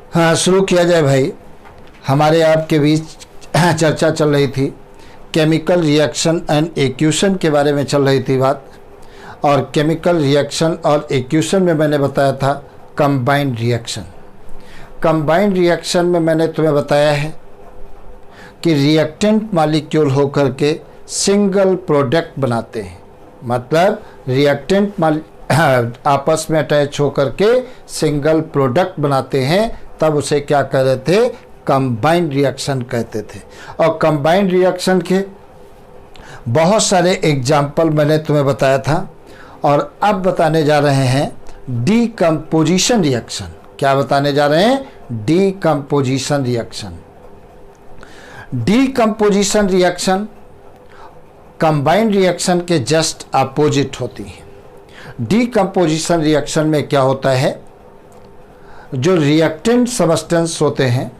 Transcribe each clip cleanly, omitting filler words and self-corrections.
हाँ, शुरू किया जाए भाई। हमारे आपके बीच चर्चा चल रही थी, केमिकल रिएक्शन एंड एक्यूशन के बारे में चल रही थी बात। और केमिकल रिएक्शन और एक्यूशन में मैंने बताया था कंबाइंड रिएक्शन। कंबाइंड रिएक्शन में मैंने तुम्हें बताया है कि रिएक्टेंट मॉलिक्यूल होकर के सिंगल प्रोडक्ट बनाते हैं, मतलब रिएक्टेंट आपस में अटैच होकर के सिंगल प्रोडक्ट बनाते हैं, तब उसे क्या कह रहे थे? कंबाइंड रिएक्शन कहते थे। और कंबाइंड रिएक्शन के बहुत सारे एग्जाम्पल मैंने तुम्हें बताया था। और अब बताने जा रहे हैं डीकम्पोजिशन रिएक्शन। क्या बताने जा रहे हैं? Decomposition reaction. Decomposition reaction combined reaction के जस्ट अपोजिट होती है। डीकम्पोजिशन रिएक्शन में क्या होता है, जो रिएक्टेंट सबस्टेंस होते हैं,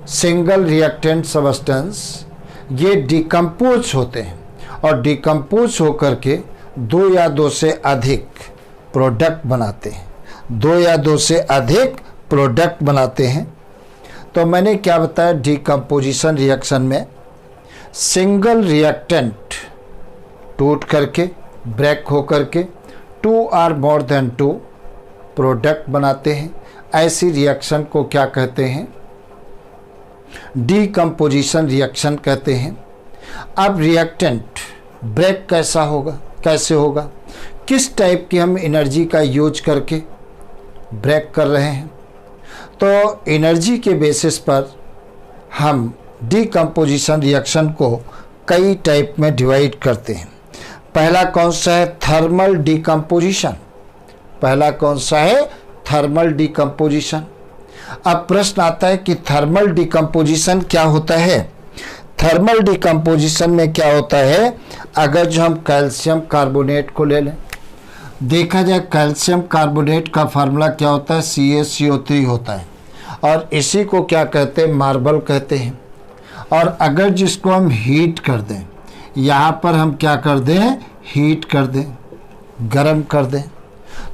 सिंगल रिएक्टेंट सबस्टेंस, ये डिकम्पोज होते हैं और डिकम्पोज होकर के दो या दो से अधिक प्रोडक्ट बनाते हैं। दो या दो से अधिक प्रोडक्ट बनाते हैं। तो मैंने क्या बताया? डीकम्पोजिशन रिएक्शन में सिंगल रिएक्टेंट टूट करके, ब्रेक होकर के 2 or more than 2 प्रोडक्ट बनाते हैं। ऐसी रिएक्शन को क्या कहते हैं? डीकम्पोजिशन रिएक्शन कहते हैं। अब रिएक्टेंट ब्रेक कैसा होगा, कैसे होगा, किस टाइप की हम एनर्जी का यूज करके ब्रेक कर रहे हैं? तो एनर्जी के बेसिस पर हम डीकम्पोजिशन रिएक्शन को कई टाइप में डिवाइड करते हैं। पहला कौन सा है? Thermal decomposition. पहला कौन सा है? Thermal decomposition. अब प्रश्न आता है कि थर्मल डीकम्पोजिशन क्या होता है? थर्मल डीकम्पोजिशन में क्या होता है, अगर जो हम कैल्शियम कार्बोनेट को ले लें, देखा जाए कैल्शियम कार्बोनेट का फार्मूला क्या होता है? CaCO3 होता है। और इसी को क्या कहते हैं? मार्बल कहते हैं। और अगर जिसको हम हीट कर दें, यहाँ पर हम क्या कर दें? हीट कर दें, गर्म कर दें,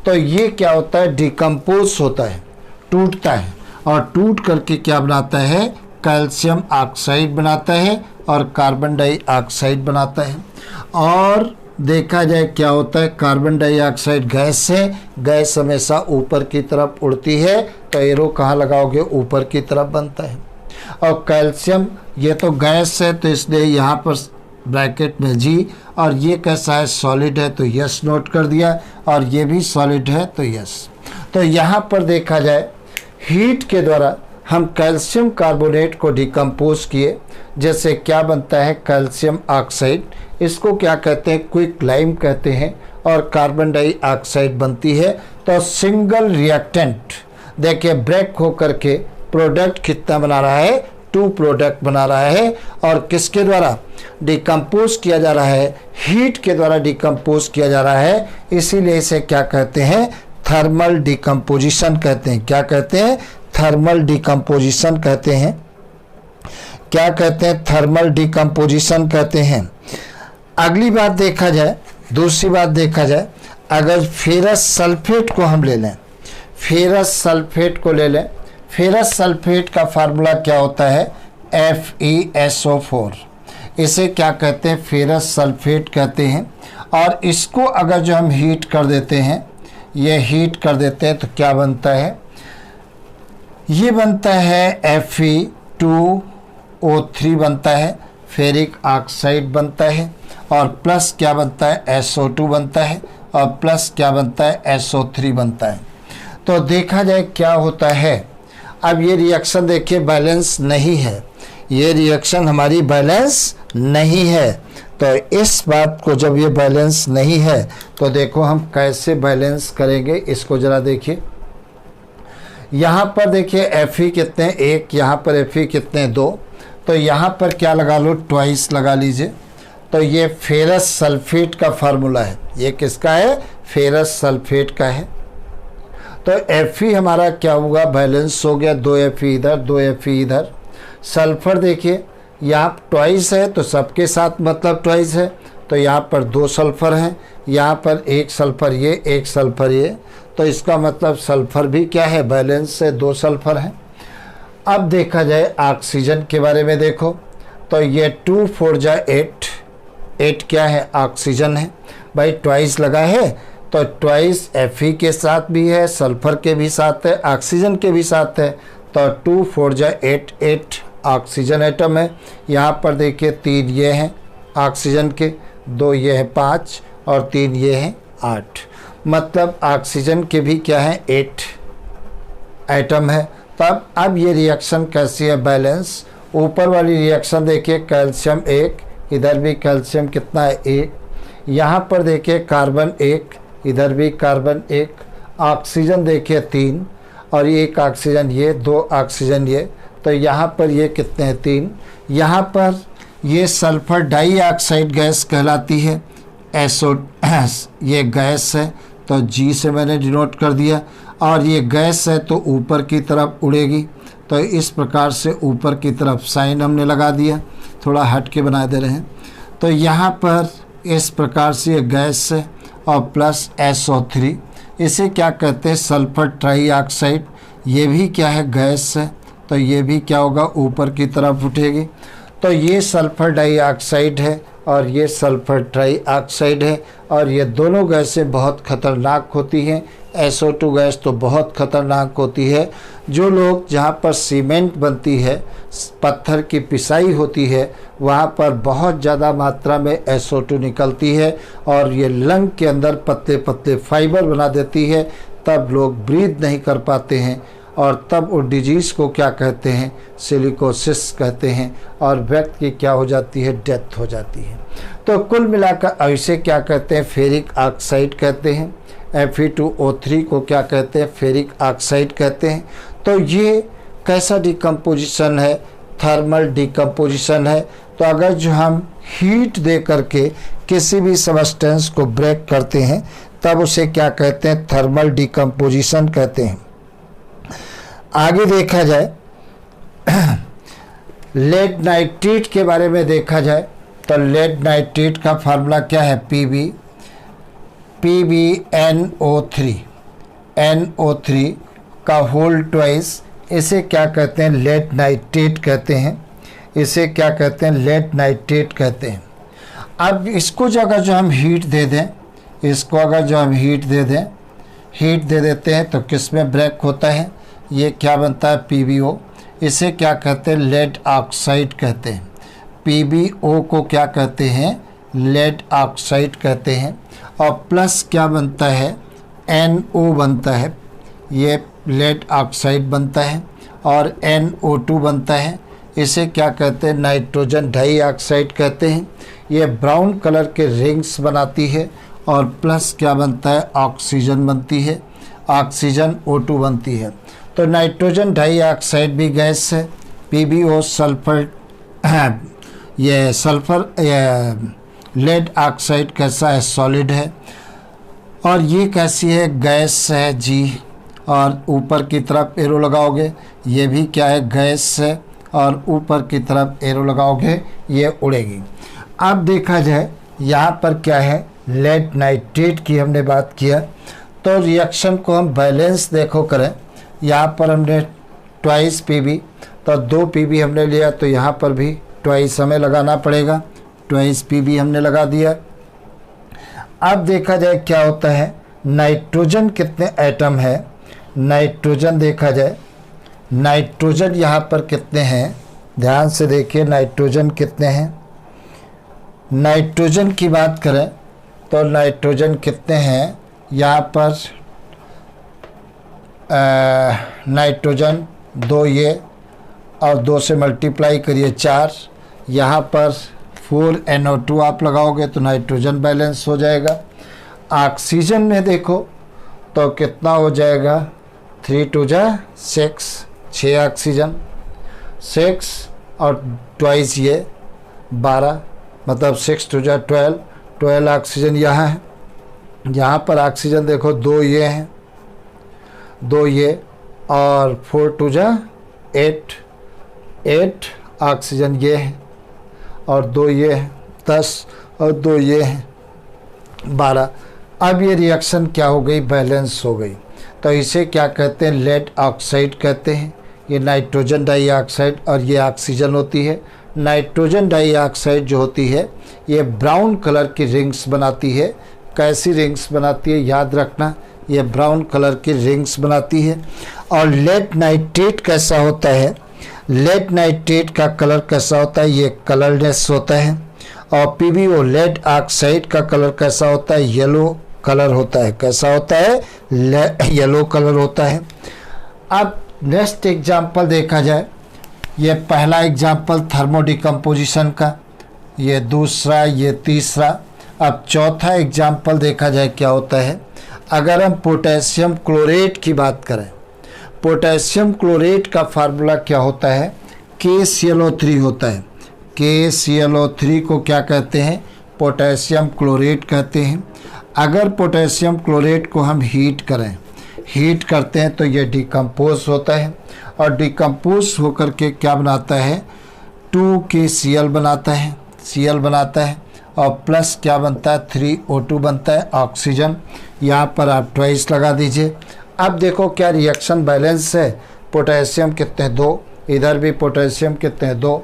तो ये क्या होता है? डिकम्पोज होता है, टूटता है। और टूट करके क्या बनाता है? कैल्शियम ऑक्साइड बनाता है और कार्बन डाइऑक्साइड बनाता है। और देखा जाए क्या होता है? कार्बन डाइऑक्साइड गैस है, गैस हमेशा ऊपर की तरफ उड़ती है, तो एरो कहाँ लगाओगे? ऊपर की तरफ बनता है। और कैल्शियम ये तो गैस है, तो इसलिए यहाँ पर ब्रैकेट में G। और ये कैसा है? सॉलिड है, तो यस नोट कर दिया। और ये भी सॉलिड है, तो यस। तो यहाँ पर देखा जाए हीट के द्वारा हम कैल्शियम कार्बोनेट को डिकम्पोज किए, जैसे क्या बनता है? Calcium oxide. इसको क्या कहते हैं? क्विक लाइम कहते हैं। और कार्बन डाइऑक्साइड बनती है। तो सिंगल रिएक्टेंट देखिए ब्रेक होकर के प्रोडक्ट कितना बना रहा है? 2 प्रोडक्ट बना रहा है। और किसके द्वारा डिकम्पोज किया जा रहा है? हीट के द्वारा डिकम्पोज किया जा रहा है। इसीलिए इसे क्या कहते हैं? थर्मल डिकम्पोजिशन कहते हैं। क्या कहते हैं? थर्मल डिकम्पोजिशन कहते हैं। क्या कहते हैं? थर्मल डिकम्पोजिशन कहते हैं। अगली बात देखा जाए, दूसरी बात देखा जाए, अगर फेरस सल्फेट को हम ले लें, फेरस सल्फेट को ले लें, फेरस सल्फेट का फार्मूला क्या होता है? FeSO4। इसे क्या कहते हैं? फेरस सल्फेट कहते हैं। और इसको अगर जो हम हीट कर देते हैं, ये हीट कर देते हैं, तो क्या बनता है? ये बनता है Fe2O3 बनता है, फेरिक ऑक्साइड बनता है। और प्लस क्या बनता है? SO2 बनता है। और प्लस क्या बनता है? SO3 बनता है। तो देखा जाए क्या होता है। अब ये रिएक्शन देखिए बैलेंस नहीं है, ये रिएक्शन हमारी बैलेंस नहीं है। तो इस बात को जब ये बैलेंस नहीं है, तो देखो हम कैसे बैलेंस करेंगे, इसको ज़रा देखिए। यहाँ पर देखिए Fe कितने हैं? 1। यहाँ पर Fe कितने हैं? 2। तो यहाँ पर क्या लगा लो? ट्वाइस लगा लीजिए। तो ये फेरस सल्फेट का फार्मूला है। ये किसका है? फेरस सल्फेट का है। तो Fe हमारा क्या होगा? बैलेंस हो गया। 2 Fe इधर, 2 Fe इधर। सल्फर देखिए यहाँ ट्वाइस है, तो सबके साथ मतलब ट्वाइस है, तो यहाँ पर 2 सल्फर हैं, यहाँ पर 1 सल्फर ये, 1 सल्फर ये, तो इसका मतलब सल्फर भी क्या है, बैलेंस से 2 सल्फर हैं। अब देखा जाए ऑक्सीजन के बारे में, देखो तो ये 2 4 जा 8, 8 क्या है, ऑक्सीजन है भाई, ट्वाइस लगा है तो ट्वाइस Fe के साथ भी है, सल्फर के भी साथ है, ऑक्सीजन के भी साथ है, तो 2 4 जा 8, 8 ऑक्सीजन एटम है। यहाँ पर देखिए 3 ये हैं ऑक्सीजन के, 2 ये हैं 5 और 3 ये हैं 8, मतलब ऑक्सीजन के भी क्या है 8 एटम है। तब अब ये रिएक्शन कैसी है, बैलेंस। ऊपर वाली रिएक्शन देखिए कैल्शियम 1, इधर भी कैल्शियम कितना है 1, यहाँ पर देखिए कार्बन 1, इधर भी कार्बन 1, ऑक्सीजन देखिए 3 और ये 1 ऑक्सीजन, ये 2 ऑक्सीजन ये, तो यहाँ पर ये कितने हैं 3। यहाँ पर ये सल्फर डाइऑक्साइड गैस कहलाती है, SO ये गैस है तो G से मैंने डिनोट कर दिया, और ये गैस है तो ऊपर की तरफ उड़ेगी, तो इस प्रकार से ऊपर की तरफ साइन हमने लगा दिया, थोड़ा हट के बना दे रहे हैं। तो यहाँ पर इस प्रकार से ये गैस है और प्लस SO3, इसे क्या कहते हैं सल्फर ट्राइऑक्साइड, ये भी क्या है गैस है, तो ये भी क्या होगा ऊपर की तरफ उठेगी। तो ये सल्फर डाइऑक्साइड है और ये सल्फर ट्राइऑक्साइड है, और ये दोनों गैसें बहुत ख़तरनाक होती हैं। SO2 गैस तो बहुत ख़तरनाक होती है। जो लोग जहाँ पर सीमेंट बनती है, पत्थर की पिसाई होती है, वहाँ पर बहुत ज़्यादा मात्रा में SO2 निकलती है और ये लंग के अंदर पतले पतले फाइबर बना देती है, तब लोग ब्रीथ नहीं कर पाते हैं और तब वो डिजीज़ को क्या कहते हैं, सिलिकोसिस कहते हैं, और व्यक्ति की क्या हो जाती है, डेथ हो जाती है। तो कुल मिलाकर इसे क्या कहते हैं, फेरिक ऑक्साइड कहते हैं। Fe2O3 को क्या कहते हैं, फेरिक ऑक्साइड कहते हैं। तो ये कैसा डिकम्पोजिशन है, थर्मल डिकम्पोजिशन है। तो अगर जो हम हीट दे करके किसी भी सबस्टेंस को ब्रेक करते हैं तब उसे क्या कहते हैं, थर्मल डिकम्पोजिशन कहते हैं। आगे देखा जाए लेड नाइट्रेट के बारे में देखा जाए तो लेड नाइट्रेट का फार्मूला क्या है, PbNO3, NO3 का होल ट्वाइस, इसे क्या कहते हैं, लेड नाइट्रेट कहते हैं। इसे क्या कहते हैं, लेड नाइट्रेट कहते हैं। अब इसको जो अगर जो हम हीट दे दें, इसको अगर जो हम हीट दे देते हैं तो किस में ब्रेक होता है, ये क्या बनता है, PbO। इसे क्या कहते हैं, लेड ऑक्साइड कहते हैं। PbO को क्या कहते हैं, लेड ऑक्साइड कहते हैं। और प्लस क्या बनता है, NO बनता है, ये लेड ऑक्साइड बनता है, और NO2 बनता है। इसे क्या कहते हैं, नाइट्रोजन डाइऑक्साइड कहते हैं। ये ब्राउन कलर के रिंग्स बनाती है, और प्लस क्या बनता है, ऑक्सीजन बनती है, ऑक्सीजन O2 बनती है। तो नाइट्रोजन डाइऑक्साइड भी गैस है। PbO सल्फर ये सल्फर लेड ऑक्साइड कैसा है, सॉलिड है, और ये कैसी है, गैस है जी। और ऊपर की तरफ एरो लगाओगे, ये भी क्या है, गैस है, और ऊपर की तरफ एरो लगाओगे ये उड़ेगी। अब देखा जाए यहाँ पर क्या है, लेड नाइट्रेट की हमने बात किया, तो रिएक्शन को हम बैलेंस देखो करें। यहाँ पर हमने ट्वाइस Pb, तो 2 Pb हमने लिया, तो यहाँ पर भी ट्वाइस हमें लगाना पड़ेगा, ट्वाइस Pb हमने लगा दिया। अब देखा जाए क्या होता है, नाइट्रोजन कितने एटम है, नाइट्रोजन देखा जाए, नाइट्रोजन यहाँ पर कितने हैं, ध्यान से देखिए नाइट्रोजन कितने हैं। नाइट्रोजन की बात करें तो नाइट्रोजन कितने हैं, यहाँ पर नाइट्रोजन 2 ये, और 2 से मल्टीप्लाई करिए 4, यहाँ पर 4NO2 आप लगाओगे तो नाइट्रोजन बैलेंस हो जाएगा। ऑक्सीजन में देखो तो कितना हो जाएगा, 3 2 जा 6, 6 ऑक्सीजन, 6 और ट्वाइस ये 12, मतलब 6 2 जा 12, 12 ऑक्सीजन यहाँ है। यहाँ पर ऑक्सीजन देखो 2 ये हैं, 2 ये, और 4 2 जा 8, 8 ऑक्सीजन ये है, और 2 ये है 10, और 2 ये है 12। अब ये रिएक्शन क्या हो गई, बैलेंस हो गई। तो इसे क्या कहते हैं, लेड ऑक्साइड कहते हैं। ये नाइट्रोजन डाइऑक्साइड और ये ऑक्सीजन होती है। नाइट्रोजन डाइऑक्साइड जो होती है ये ब्राउन कलर की रिंग्स बनाती है। कैसी रिंग्स बनाती है, याद रखना, ये ब्राउन कलर की रिंग्स बनाती है। और लेड नाइट्रेट कैसा होता है, लेड नाइट्रेट का कलर कैसा होता है, ये कलरलेस होता है। और पीबीओ लेड ऑक्साइड का कलर कैसा होता है, येलो कलर होता है। कैसा होता है, येलो कलर होता है। अब नेक्स्ट एग्जाम्पल देखा जाए, ये पहला एग्जाम्पल थर्मोडिकम्पोजिशन का, ये दूसरा, ये तीसरा। अब चौथा एग्जाम्पल देखा जाए क्या होता है। अगर हम पोटेशियम क्लोरेट की बात करें, पोटेशियम क्लोरेट का फार्मूला क्या होता है, KClO3 होता है। KClO3 को क्या कहते हैं, पोटेशियम क्लोरेट कहते हैं। अगर पोटेशियम क्लोरेट को हम हीट करते हैं तो ये डिकम्पोज होता है और डिकम्पोज होकर के क्या बनाता है, 2KCl बनाता है, Cl बनाता है और प्लस क्या बनता है, 3O2 बनता है, ऑक्सीजन। यहाँ पर आप ट्वाइस लगा दीजिए। अब देखो क्या रिएक्शन बैलेंस है, पोटेशियम कितने हैं, 2, इधर भी पोटेशियम कितने हैं, 2।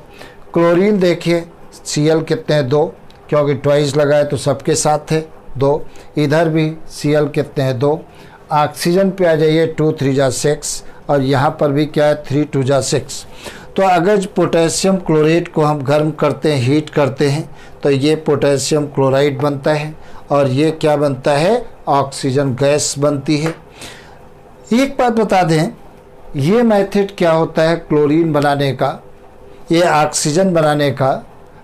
क्लोरीन देखिए, Cl कितने हैं, 2, क्योंकि ट्वाइस लगाए तो सबके साथ है 2। इधर भी Cl कितने हैं, 2। ऑक्सीजन पे आ जाइए, 2 3 जा 6 और यहाँ पर भी क्या है, 3 2 जा 6। तो अगर पोटेशियम क्लोरेट को हम गर्म करते हैं, हीट करते हैं, तो ये पोटेशियम क्लोराइड बनता है और ये क्या बनता है, ऑक्सीजन गैस बनती है। एक बात बता दें, ये मेथड क्या होता है क्लोरीन बनाने का, ये ऑक्सीजन बनाने का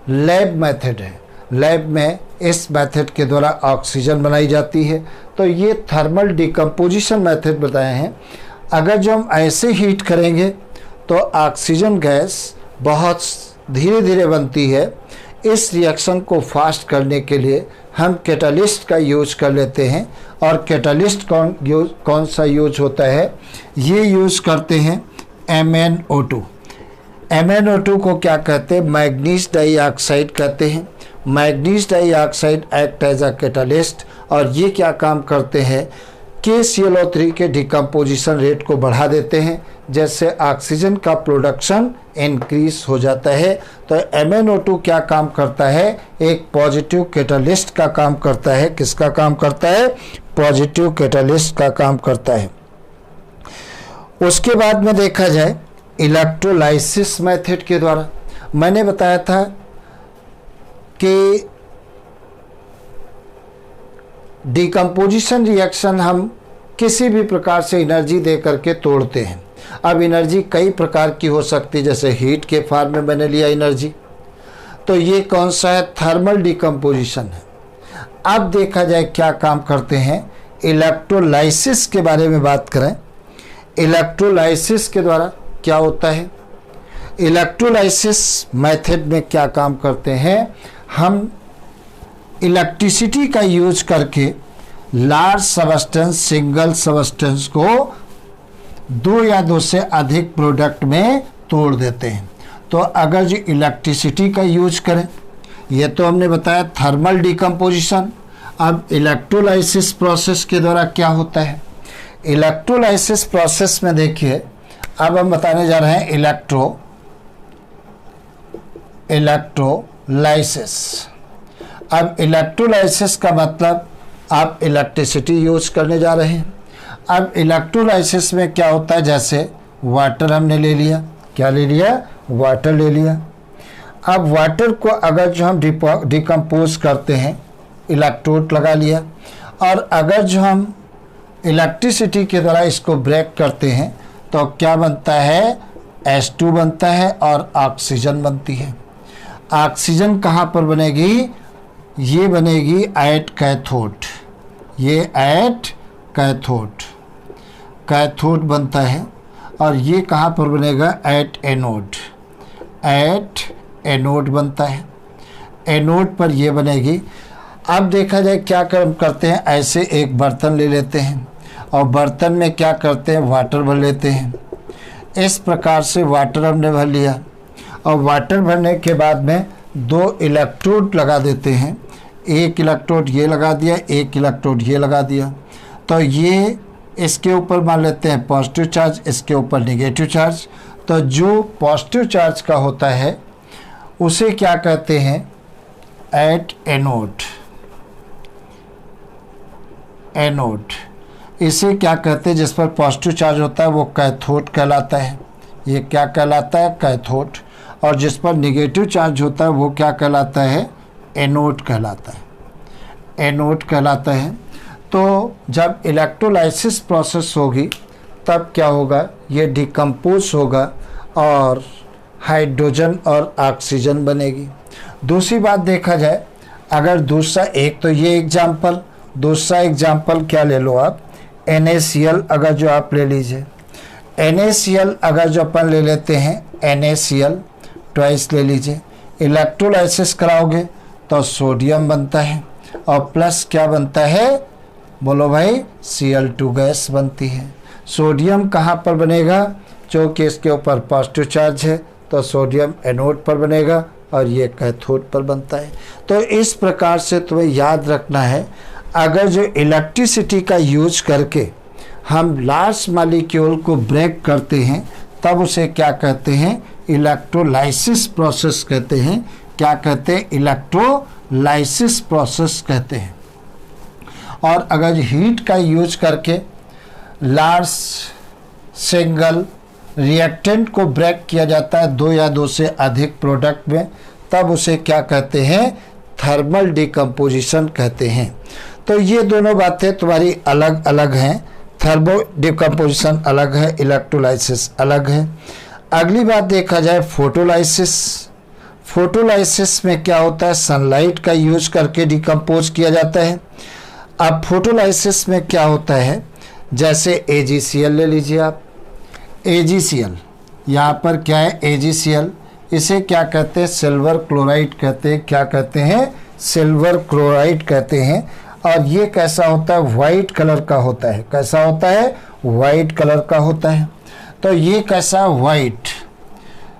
लैब मेथड है। लैब में इस मेथड के द्वारा ऑक्सीजन बनाई जाती है। तो ये थर्मल डिकम्पोजिशन मेथड बताए हैं। अगर जो हम ऐसे हीट करेंगे तो ऑक्सीजन गैस बहुत धीरे धीरे बनती है। इस रिएक्शन को फास्ट करने के लिए हम कैटालिस्ट का यूज कर लेते हैं। और कैटालिस्ट कौन सा यूज होता है, ये यूज करते हैं MnO2। MnO2 को क्या कहते हैं, मैग्नीज डाइऑक्साइड कहते हैं। Manganese dioxide act as a catalyst और ये क्या काम करते हैं, KClO3 के डिकम्पोजिशन रेट को बढ़ा देते हैं, जैसे ऑक्सीजन का प्रोडक्शन इंक्रीज हो जाता है। तो MnO2 क्या काम करता है, एक पॉजिटिव कैटालिस्ट का काम करता है। किसका काम करता है, पॉजिटिव कैटालिस्ट का काम करता है। उसके बाद में देखा जाए इलेक्ट्रोलाइसिस मेथड के द्वारा, मैंने बताया था कि डिकम्पोजिशन रिएक्शन हम किसी भी प्रकार से एनर्जी दे करके तोड़ते हैं। अब एनर्जी कई प्रकार की हो सकती है, जैसे हीट के फॉर्म में मैंने लिया एनर्जी, तो ये कौन सा है, थर्मल डिकम्पोजिशन है। अब देखा जाए क्या काम करते हैं, इलेक्ट्रोलाइसिस के बारे में बात करें। इलेक्ट्रोलाइसिस के द्वारा क्या होता है, इलेक्ट्रोलाइसिस मेथड में क्या काम करते हैं, हम इलेक्ट्रिसिटी का यूज करके लार्ज सबस्टेंस, सिंगल सबस्टेंस को 2 या 2 से अधिक प्रोडक्ट में तोड़ देते हैं। तो अगर जो इलेक्ट्रिसिटी का यूज करें, ये तो हमने बताया थर्मल डिकम्पोजिशन। अब इलेक्ट्रोलाइसिस प्रोसेस के द्वारा क्या होता है, इलेक्ट्रोलाइसिस प्रोसेस में देखिए, अब हम बताने जा रहे हैं इलेक्ट्रोलाइसिस। अब इलेक्ट्रोलाइसिस का मतलब आप इलेक्ट्रिसिटी यूज करने जा रहे हैं। अब इलेक्ट्रोलाइसिस में क्या होता है, जैसे वाटर हमने ले लिया, क्या ले लिया, वाटर ले लिया। अब वाटर को अगर जो हम डिकम्पोज करते हैं, इलेक्ट्रोड लगा लिया, और अगर जो हम इलेक्ट्रिसिटी के द्वारा इसको ब्रेक करते हैं तो क्या बनता है, H2 बनता है और ऑक्सीजन बनती है। ऑक्सीजन कहाँ पर बनेगी, ये बनेगी एट कैथोड, ये एट कैथोड बनता है। और ये कहाँ पर बनेगा, एट एनोड बनता है। एनोड पर ये बनेगी। अब देखा जाए क्या करते हैं, ऐसे एक बर्तन ले लेते हैं और बर्तन में क्या करते हैं, वाटर भर लेते हैं। इस प्रकार से वाटर हमने भर लिया और वाटर भरने के बाद में 2 इलेक्ट्रोड लगा देते हैं। एक इलेक्ट्रोड ये लगा दिया, एक इलेक्ट्रोड ये लगा दिया। तो ये इसके ऊपर मान लेते हैं पॉजिटिव चार्ज, इसके ऊपर नेगेटिव चार्ज। तो जो पॉजिटिव चार्ज का होता है उसे क्या कहते हैं, एट एनोड। एनोड इसे क्या कहते हैं, जिस पर पॉजिटिव चार्ज होता है वो कैथोड कहलाता है। ये क्या कहलाता है, कैथोड। और जिस पर नेगेटिव चार्ज होता है वो क्या कहलाता है, एनोड कहलाता है। एनोड कहलाता है। तो जब इलेक्ट्रोलाइसिस प्रोसेस होगी तब क्या होगा, ये डिकम्पोज होगा और हाइड्रोजन और ऑक्सीजन बनेगी। दूसरी बात देखा जाए, अगर दूसरा, एक तो ये एग्जाम्पल, दूसरा एग्जाम्पल क्या ले लो आप, NaCl अगर जो आप ले लीजिए, NaCl अगर जो अपन ले लेते हैं, NaCl ट्वाइस ले लीजिए, इलेक्ट्रोलाइसिस कराओगे तो सोडियम बनता है और प्लस क्या बनता है, बोलो भाई, Cl2 गैस बनती है। सोडियम कहाँ पर बनेगा, क्योंकि इसके ऊपर पॉजिटिव चार्ज है तो सोडियम एनोड पर बनेगा और ये कैथोड पर बनता है। तो इस प्रकार से तुम्हें याद रखना है, अगर जो इलेक्ट्रिसिटी का यूज करके हम लार्ज मॉलिक्यूल को ब्रेक करते हैं तब उसे क्या कहते हैं, इलेक्ट्रोलाइसिस प्रोसेस कहते हैं। क्या कहते हैं, इलेक्ट्रोलाइसिस प्रोसेस कहते हैं। और अगर हीट का यूज करके लार्ज सिंगल रिएक्टेंट को ब्रेक किया जाता है दो या दो से अधिक प्रोडक्ट में, तब उसे क्या कहते हैं, थर्मल डिकम्पोजिशन कहते हैं। तो ये दोनों बातें तुम्हारी अलग अलग हैं, थर्मो डिकम्पोजिशन अलग है, इलेक्ट्रोलाइसिस अलग है। अगली बात देखा जाए फोटोलाइसिस। फोटोलाइसिस में क्या होता है, सनलाइट का यूज करके डिकम्पोज किया जाता है। अब फोटोलाइसिस में क्या होता है, जैसे AgCl ले लीजिए आप, AgCl यहाँ पर क्या है, AgCl, इसे क्या कहते हैं, सिल्वर क्लोराइड कहते हैं। क्या कहते हैं, सिल्वर क्लोराइड कहते हैं। और ये कैसा होता है, वाइट कलर का होता है। कैसा होता है, वाइट कलर का होता है। तो ये कैसा, वाइट,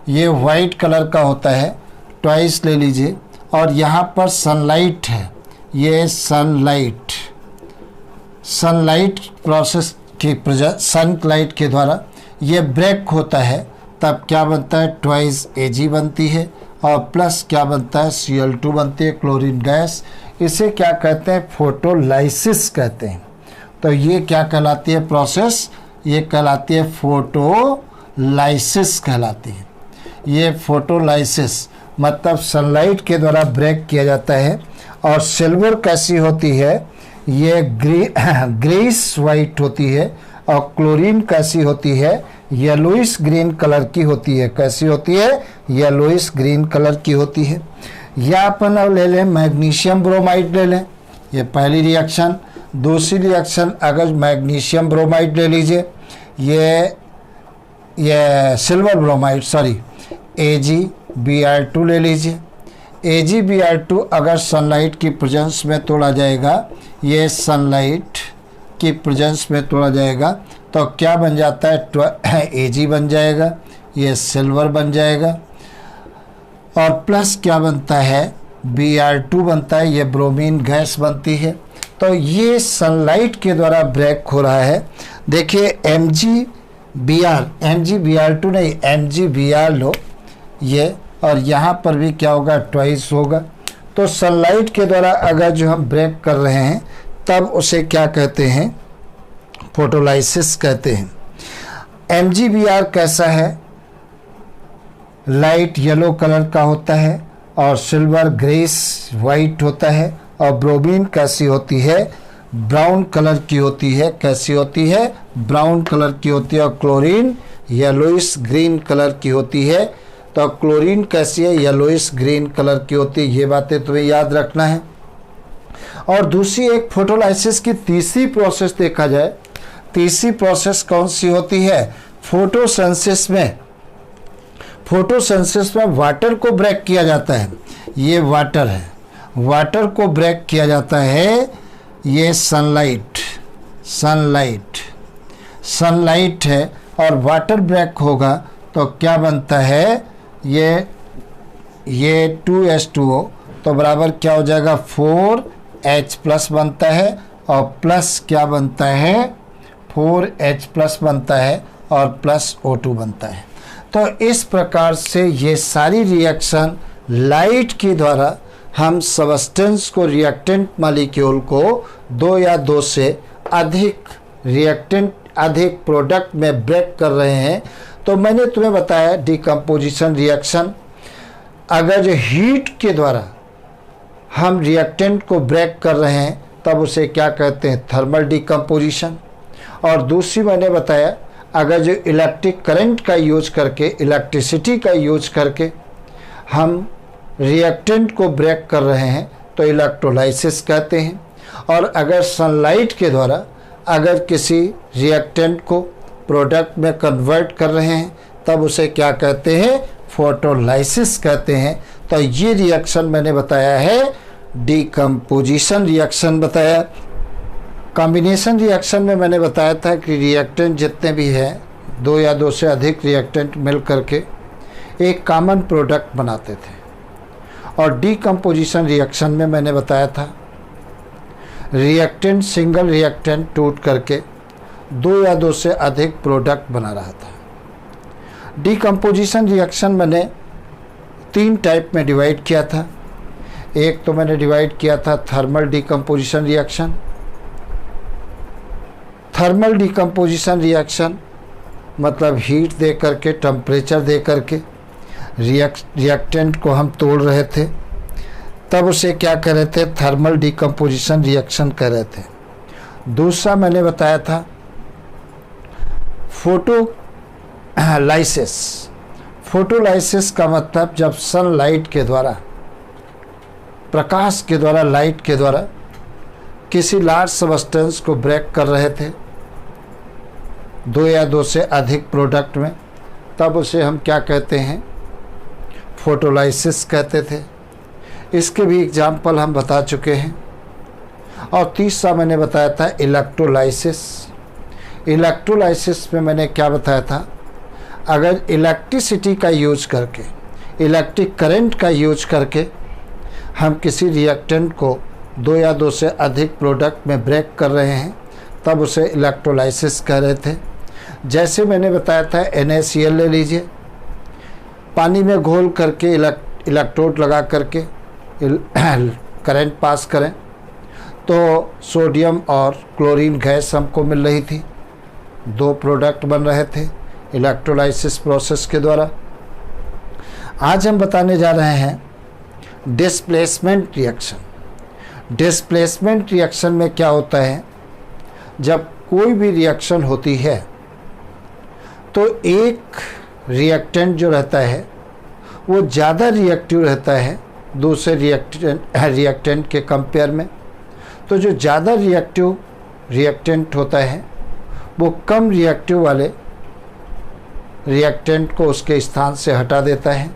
ये वाइट कलर का होता है। ट्वाइस ले लीजिए। और यहाँ पर सनलाइट है, ये सनलाइट, सनलाइट प्रोसेस की सनलाइट के द्वारा ये ब्रेक होता है, तब क्या बनता है, ट्वाइस Ag बनती है और प्लस क्या बनता है, Cl2 बनती है, क्लोरीन गैस। इसे क्या कहते हैं, फोटोलाइसिस कहते हैं। तो ये क्या कहलाती है प्रोसेस, ये कहलाती है फोटोलाइसिस कहलाती है। ये फोटोलाइसिस मतलब सनलाइट के द्वारा ब्रेक किया जाता है। और सिल्वर कैसी होती है, ये ग्रेस वाइट होती है। और क्लोरीन कैसी होती है, येलोइश ग्रीन कलर की होती है। कैसी होती है, येलोइश ग्रीन कलर की होती है। या अपन अब ले लें मैग्नीशियम ब्रोमाइड ले लें, ये पहली रिएक्शन। दूसरी रिएक्शन अगर मैग्नीशियम ब्रोमाइड ले लीजिए, ये सिल्वर ब्रोमाइड, सॉरी, AgBr2 ले लीजिए। AgBr2 अगर सनलाइट की प्रेजेंस में तोड़ा जाएगा, ये सनलाइट की प्रेजेंस में तोड़ा जाएगा तो क्या बन जाता है, Ag बन जाएगा, ये सिल्वर बन जाएगा। और प्लस क्या बनता है, Br2 बनता है, ये ब्रोमीन गैस बनती है। तो ये सनलाइट के द्वारा ब्रेक हो रहा है। देखिए MgBr2 नहीं, MgBr लो ये, और यहाँ पर भी क्या होगा, ट्वाइस होगा। तो सनलाइट के द्वारा अगर जो हम ब्रेक कर रहे हैं तब उसे क्या कहते हैं, फोटोलाइसिस कहते हैं। MgBr कैसा है, लाइट येलो कलर का होता है और सिल्वर ग्रेस वाइट होता है। और ब्रोमीन कैसी होती है, ब्राउन कलर की होती है। कैसी होती है, ब्राउन कलर की होती है। और क्लोरीन येलोइश ग्रीन कलर की होती है। तो क्लोरीन कैसी है, येलोइश ग्रीन कलर की होती है। ये बातें तुम्हें याद रखना है। और दूसरी एक फोटोलाइसिस की तीसरी प्रोसेस देखा जाए, तीसरी प्रोसेस कौन सी होती है, फोटोसिंथेसिस में। फोटोसिंथेसिस में वाटर को ब्रेक किया जाता है। ये वाटर है, वाटर को ब्रेक किया जाता है। ये सनलाइट, सनलाइट, सनलाइट है और वाटर ब्रेक होगा तो क्या बनता है, ये 2H2O, तो बराबर क्या हो जाएगा, 4H+ बनता है। और प्लस क्या बनता है, 4H+ बनता है और प्लस O2 बनता है। तो इस प्रकार से ये सारी रिएक्शन लाइट के द्वारा हम सब्सटेंस को, रिएक्टेंट मॉलिक्यूल को 2 या 2 से अधिक प्रोडक्ट में ब्रेक कर रहे हैं। तो मैंने तुम्हें बताया डिकम्पोजिशन रिएक्शन, अगर जो हीट के द्वारा हम रिएक्टेंट को ब्रेक कर रहे हैं तब उसे क्या कहते हैं, थर्मल डिकम्पोजिशन। और दूसरी मैंने बताया अगर जो इलेक्ट्रिक करंट का यूज करके, इलेक्ट्रिसिटी का यूज करके हम रिएक्टेंट को ब्रेक कर रहे हैं तो इलेक्ट्रोलाइसिस कहते हैं। और अगर सनलाइट के द्वारा अगर किसी रिएक्टेंट को प्रोडक्ट में कन्वर्ट कर रहे हैं तब उसे क्या कहते हैं, फोटोलाइसिस कहते हैं। तो ये रिएक्शन मैंने बताया है डिकम्पोजिशन रिएक्शन बताया। कॉम्बिनेशन रिएक्शन में मैंने बताया था कि रिएक्टेंट जितने भी हैं 2 या 2 से अधिक रिएक्टेंट मिल करके एक कॉमन प्रोडक्ट बनाते थे। और डिकम्पोजिशन रिएक्शन में मैंने बताया था रिएक्टेंट, सिंगल रिएक्टेंट टूट करके 2 या 2 से अधिक प्रोडक्ट बना रहा था। डिकम्पोजिशन रिएक्शन मैंने 3 टाइप में डिवाइड किया था। एक तो मैंने डिवाइड किया था thermal decomposition reaction. Thermal decomposition reaction मतलब हीट दे करके, टेम्परेचर दे करके रिएक्टेंट को हम तोड़ रहे थे, तब उसे क्या कह रहे थे, थर्मल डिकम्पोजिशन रिएक्शन कह रहे थे। दूसरा मैंने बताया था फोटोलाइसिस। फोटोलाइसिस का मतलब जब सनलाइट के द्वारा, प्रकाश के द्वारा, लाइट के द्वारा किसी लार्ज सब्सटेंस को ब्रेक कर रहे थे 2 या 2 से अधिक प्रोडक्ट में, तब उसे हम क्या कहते हैं, फोटोलाइसिस कहते थे। इसके भी एग्जाम्पल हम बता चुके हैं। और तीसरा मैंने बताया था इलेक्ट्रोलाइसिस। इलेक्ट्रोलाइसिस में मैंने क्या बताया था, अगर इलेक्ट्रिसिटी का यूज करके, इलेक्ट्रिक करंट का यूज करके हम किसी रिएक्टेंट को 2 या 2 से अधिक प्रोडक्ट में ब्रेक कर रहे हैं तब उसे इलेक्ट्रोलाइसिस कह रहे थे। जैसे मैंने बताया था NaCl ले लीजिए, पानी में घोल करके इलेक्ट्रोड लगा करके करंट पास करें तो सोडियम और क्लोरीन गैस हमको मिल रही थी, 2 प्रोडक्ट बन रहे थे इलेक्ट्रोलाइसिस प्रोसेस के द्वारा। आज हम बताने जा रहे हैं डिस्प्लेसमेंट रिएक्शन। डिस्प्लेसमेंट रिएक्शन में क्या होता है, जब कोई भी रिएक्शन होती है तो एक रिएक्टेंट जो रहता है वो ज़्यादा रिएक्टिव रहता है दूसरे रिएक्टेंट के कंपेयर में। तो जो ज़्यादा रिएक्टिव रिएक्टेंट होता है वो कम रिएक्टिव वाले रिएक्टेंट को उसके स्थान से हटा देता है,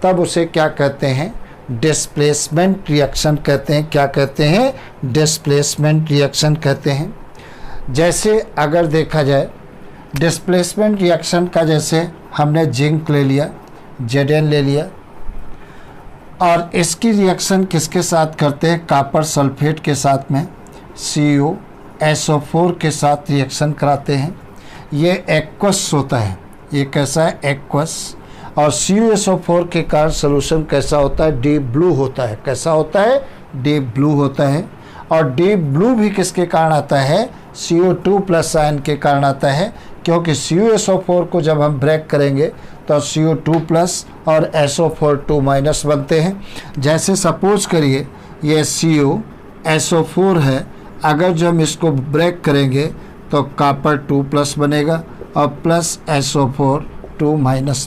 तब उसे क्या कहते हैं, डिस्प्लेसमेंट रिएक्शन कहते हैं। क्या कहते हैं, डिस्प्लेसमेंट रिएक्शन कहते हैं। जैसे अगर देखा जाए डिस्प्लेसमेंट रिएक्शन का, जैसे हमने जिंक ले लिया, Zn ले लिया, और इसकी रिएक्शन किसके साथ करते हैं, कॉपर सल्फेट के साथ में CuSO4 के साथ रिएक्शन कराते हैं। ये एक्वस होता है, ये कैसा है, एक्वस। और CuSO4 के कारण सोल्यूशन कैसा होता है, डीप ब्लू होता है। कैसा होता है, डीप ब्लू होता है। और डीप ब्लू भी किसके कारण आता है, CO2+ आयन के कारण आता है, क्योंकि CuSO4 को जब हम ब्रेक करेंगे तो CO2+ और SO4 बनते हैं। जैसे सपोज करिए ये CuSO4 है, अगर जो हम इसको ब्रेक करेंगे तो कॉपर 2+ बनेगा और प्लस SO4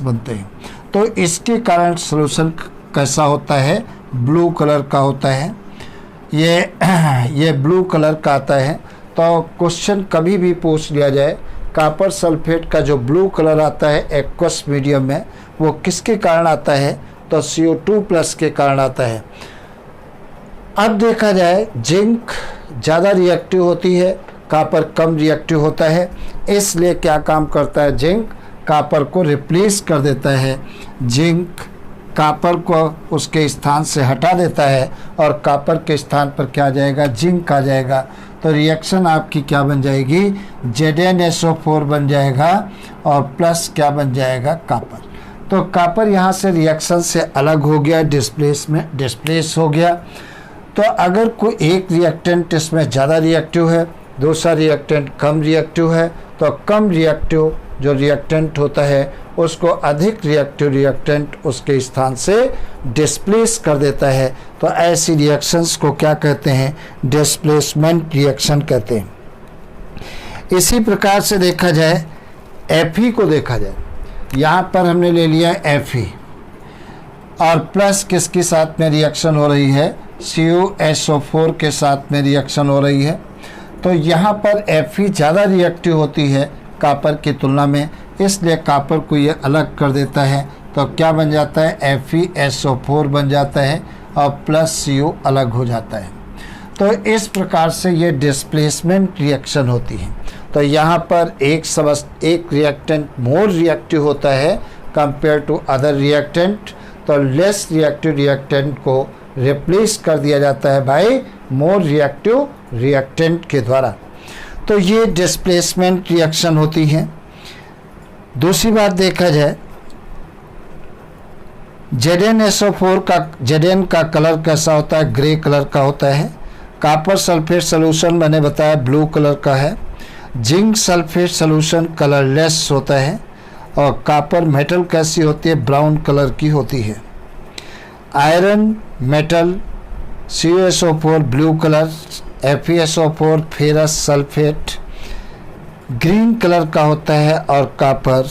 बनते हैं। तो इसके कारण सॉल्यूशन कैसा होता है, ब्लू कलर का होता है। ये ब्लू कलर का आता है। तो क्वेश्चन कभी भी पूछ लिया जाए, कॉपर सल्फेट का जो ब्लू कलर आता है एक्वस मीडियम में, वो किसके कारण आता है, तो CO2+ के कारण आता है। अब देखा जाए जिंक ज़्यादा रिएक्टिव होती है, कॉपर कम रिएक्टिव होता है, इसलिए क्या काम करता है, जिंक कॉपर को रिप्लेस कर देता है। जिंक कॉपर को उसके स्थान से हटा देता है और कॉपर के स्थान पर क्या आ जाएगा, जिंक आ जाएगा। तो रिएक्शन आपकी क्या बन जाएगी, ZnSO4 बन जाएगा और प्लस क्या बन जाएगा, कॉपर। तो कॉपर यहाँ से रिएक्शन से अलग हो गया, डिस्प्लेस हो गया। तो अगर कोई एक रिएक्टेंट इसमें ज़्यादा रिएक्टिव है, दूसरा रिएक्टेंट कम रिएक्टिव है, तो कम रिएक्टिव जो रिएक्टेंट होता है उसको अधिक रिएक्टिव रिएक्टेंट उसके स्थान से डिस्प्लेस कर देता है। तो ऐसी रिएक्शंस को क्या कहते हैं, डिस्प्लेसमेंट रिएक्शन कहते हैं। इसी प्रकार से देखा जाए Fe को देखा जाए, यहाँ पर हमने ले लिया Fe और प्लस किसके साथ में रिएक्शन हो रही है, CuSO4 के साथ में रिएक्शन हो रही है। तो यहाँ पर Fe ज़्यादा रिएक्टिव होती है कॉपर की तुलना में, इसलिए कॉपर को ये अलग कर देता है। तो क्या बन जाता है, FeSO4 बन जाता है और प्लस Cu अलग हो जाता है। तो इस प्रकार से ये डिस्प्लेसमेंट रिएक्शन होती है। तो यहाँ पर एक रिएक्टेंट मोर रिएक्टिव होता है कंपेयर टू अदर रिएक्टेंट, तो लेस रिएक्टिव रिएक्टेंट को रिप्लेस कर दिया जाता है बाय मोर रिएक्टिव रिएक्टेंट के द्वारा। तो ये डिस्प्लेसमेंट रिएक्शन होती है। दूसरी बात देखा जाए, ZnSO4 का Zn का कलर कैसा होता है, ग्रे कलर का होता है। कॉपर सल्फेट सॉल्यूशन मैंने बताया ब्लू कलर का है। जिंक सल्फेट सॉल्यूशन कलरलेस होता है और कॉपर मेटल कैसी होती है, ब्राउन कलर की होती है। Iron metal CuSO4 blue colour, FeSO4 ferrous sulphate green colour का होता है और कॉपर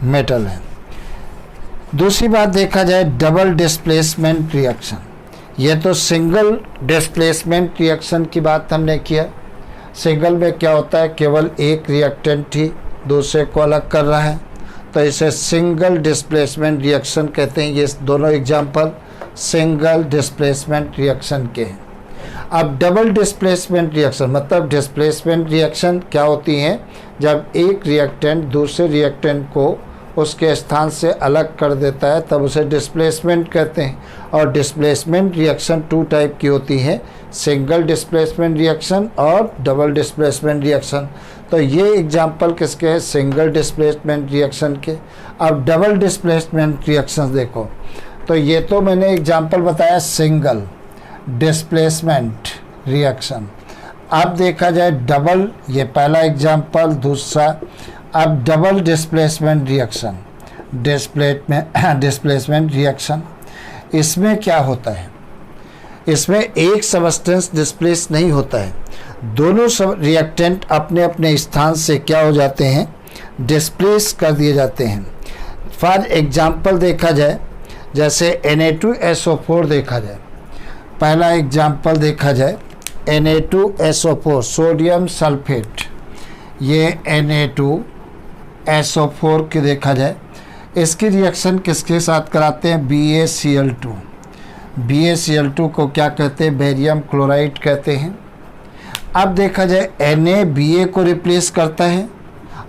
मेटल है। दूसरी बात देखा जाए डबल डिस्प्लेसमेंट रिएक्शन, ये तो सिंगल डिस्प्लेसमेंट रिएक्शन की बात हमने किया। सिंगल में क्या होता है, केवल एक रिएक्टेंट ही दूसरे को अलग कर रहा है, तो इसे सिंगल डिस्प्लेसमेंट रिएक्शन कहते हैं। ये दोनों एग्जाम्पल सिंगल डिस्प्लेसमेंट रिएक्शन के हैं। अब डबल डिस्प्लेसमेंट रिएक्शन मतलब डिस्प्लेसमेंट रिएक्शन क्या होती हैं, जब एक रिएक्टेंट दूसरे रिएक्टेंट को उसके स्थान से अलग कर देता है तब उसे डिस्प्लेसमेंट कहते हैं। और डिस्प्लेसमेंट रिएक्शन टू टाइप की होती है, सिंगल डिस्प्लेसमेंट रिएक्शन और डबल डिस्प्लेसमेंट रिएक्शन। तो ये एग्जांपल किसके हैं, सिंगल डिस्प्लेसमेंट रिएक्शन के। अब डबल डिस्प्लेसमेंट रिएक्शन देखो, तो ये तो मैंने एग्जांपल बताया सिंगल डिस्प्लेसमेंट रिएक्शन। अब देखा जाए डबल, ये पहला एग्जांपल, दूसरा। अब double displacement reaction, displacement reaction, इसमें क्या होता है, इसमें एक सबस्टेंस डिस्प्लेस नहीं होता है, दोनों सब रिएक्टेंट अपने अपने स्थान से क्या हो जाते हैं, डिस्प्लेस कर दिए जाते हैं। फॉर एग्जांपल देखा जाए, जैसे Na2SO4 देखा जाए, पहला एग्जांपल देखा जाए Na2SO4 सोडियम सल्फेट, ये Na2SO4 के देखा जाए, इसकी रिएक्शन किसके साथ कराते हैं, BaCl2। BaCl2 को क्या कहते हैं, बेरियम क्लोराइड कहते हैं। अब देखा जाए Na Ba को रिप्लेस करता है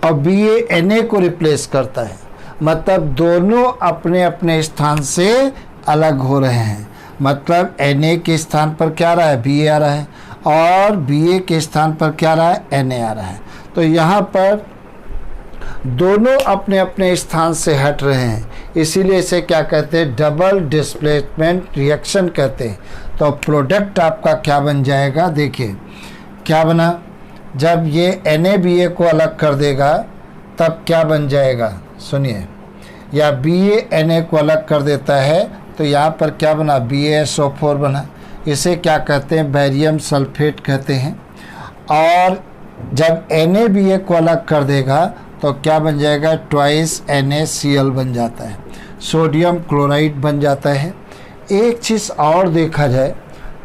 और Ba Na को रिप्लेस करता है, मतलब दोनों अपने अपने स्थान से अलग हो रहे हैं। मतलब Na के स्थान पर क्या आ रहा है, Ba आ रहा है और Ba के स्थान पर क्या आ रहा है, Na आ रहा है। तो यहाँ पर दोनों अपने अपने स्थान से हट रहे हैं, इसीलिए इसे क्या कहते हैं, डबल डिस्प्लेसमेंट रिएक्शन कहते हैं। तो प्रोडक्ट आपका क्या बन जाएगा, देखिए क्या बना, जब ये Na Ba को अलग कर देगा तब क्या बन जाएगा, सुनिए, या Ba Na को अलग कर देता है तो यहाँ पर क्या बना, BaSO4 बना। इसे क्या कहते हैं, बेरियम सल्फेट कहते हैं। और जब Na Ba को अलग कर देगा तो क्या बन जाएगा, ट्वाइस NaCl बन जाता है, सोडियम क्लोराइड बन जाता है। एक चीज़ और देखा जाए,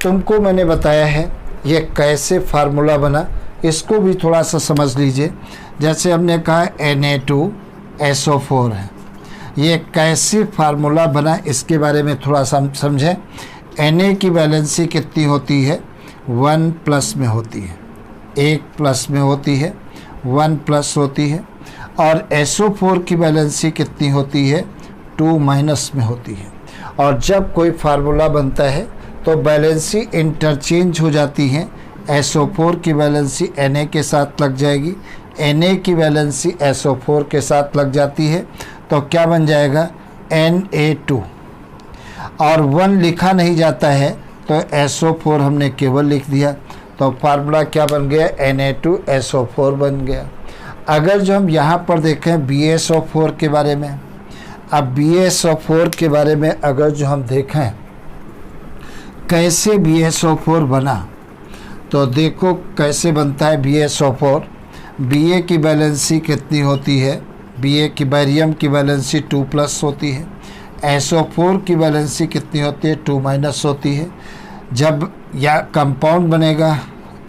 तुमको मैंने बताया है ये कैसे फार्मूला बना, इसको भी थोड़ा सा समझ लीजिए। जैसे हमने कहा Na2SO4 है, ये कैसे फार्मूला बना इसके बारे में थोड़ा सा समझें। Na की वैलेंसी कितनी होती है, 1 प्लस में होती है, 1 प्लस में होती है, 1 प्लस होती है। और SO4 की वैलेंसी कितनी होती है, 2 माइनस में होती है। और जब कोई फार्मूला बनता है तो वैलेंसी इंटरचेंज हो जाती है, SO4 की वैलेंसी Na के साथ लग जाएगी, Na की वैलेंसी SO4 के साथ लग जाती है, तो क्या बन जाएगा Na2। और 1 लिखा नहीं जाता है तो SO4 हमने केवल लिख दिया, तो फार्मूला क्या बन गया Na2SO4 बन गया। अगर जो हम यहाँ पर देखें BaSO4 के बारे में, अब BaSO4 के बारे में अगर जो हम देखें कैसे BaSO4 बना, तो देखो कैसे बनता है BaSO4। Ba की वैलेंसी कितनी होती है, Ba की बैरियम की वैलेंसी 2+ होती है, SO4 की वैलेंसी कितनी होती है 2- होती है। जब या कंपाउंड बनेगा,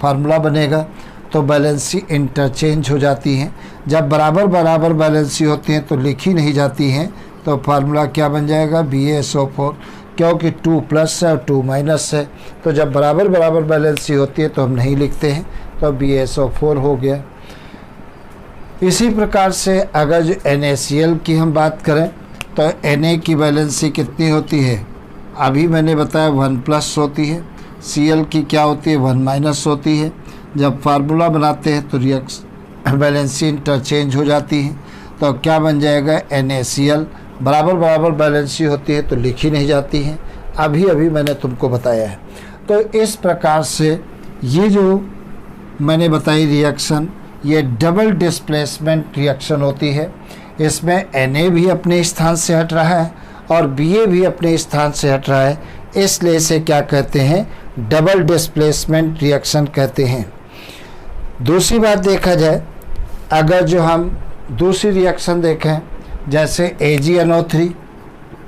फार्मूला बनेगा, तो वैलेंसी इंटरचेंज हो जाती हैं। जब बराबर बराबर वैलेंसी होती हैं तो लिखी नहीं जाती हैं, तो फार्मूला क्या बन जाएगा BaSO4, क्योंकि 2+ है और 2- है, तो जब बराबर बराबर बैलेंसी होती है तो हम नहीं लिखते हैं, तो BaSO4 हो गया। इसी प्रकार से अगर जो NaCl की हम बात करें तो Na की बैलेंसी कितनी होती है, अभी मैंने बताया 1+ होती है, Cl की क्या होती है 1- होती है। जब फार्मूला बनाते हैं तो बैलेंसी इंटरचेंज हो जाती है, तो क्या बन जाएगा NaCl। बराबर बराबर बैलेंसी होती है तो लिखी नहीं जाती है, अभी अभी मैंने तुमको बताया है। तो इस प्रकार से ये जो मैंने बताई रिएक्शन, ये डबल डिस्प्लेसमेंट रिएक्शन होती है। इसमें Na भी अपने स्थान से हट रहा है और Ba भी अपने स्थान से हट रहा है, इसलिए इसे क्या कहते हैं डबल डिस्प्लेसमेंट रिएक्शन कहते हैं। दूसरी बात देखा जाए, अगर जो हम दूसरी रिएक्शन देखें जैसे AgNO3,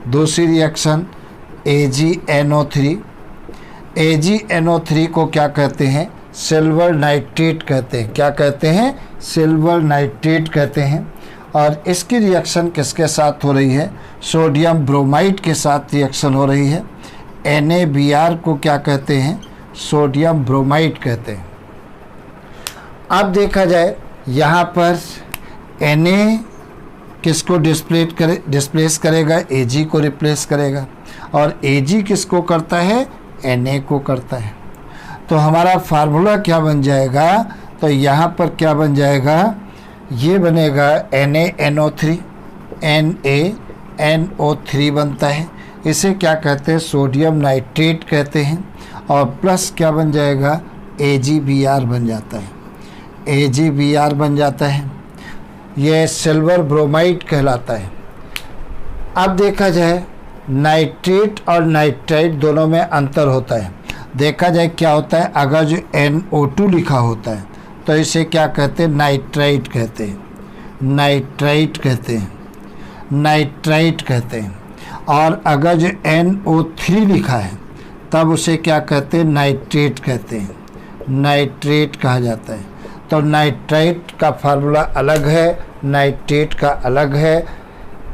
दूसरी रिएक्शन AgNO3, AgNO3 को क्या कहते हैं सिल्वर नाइट्रेट कहते हैं। क्या कहते हैं सिल्वर नाइट्रेट कहते हैं। और इसकी रिएक्शन किसके साथ हो रही है, सोडियम ब्रोमाइड के साथ रिएक्शन हो रही है। NaBr को क्या कहते हैं सोडियम ब्रोमाइड कहते हैं। अब देखा जाए यहाँ पर Na किसको डिस्प्लेस करेगा, Ag को रिप्लेस करेगा, और Ag किसको करता है Na को करता है। तो हमारा फार्मूला क्या बन जाएगा, तो यहाँ पर क्या बन जाएगा, ये बनेगा NaNO3, NaNO3 बनता है। इसे क्या कहते हैं सोडियम नाइट्रेट कहते हैं, और प्लस क्या बन जाएगा AgBr बन जाता है, AgBr बन जाता है। यह सिल्वर ब्रोमाइड कहलाता है। अब देखा जाए नाइट्रेट और नाइट्राइट दोनों में अंतर होता है। देखा जाए क्या होता है, अगर जो NO2 लिखा होता है तो इसे क्या कहते हैं नाइट्राइट कहते हैं, नाइट्राइट कहते हैं, नाइट्राइट कहते हैं। और अगर जो NO3 लिखा है तब उसे क्या कहते हैं नाइट्रेट कहते हैं, नाइट्रेट कहा जाता है। तो नाइट्राइट का फार्मूला अलग है, नाइट्रेट का अलग है।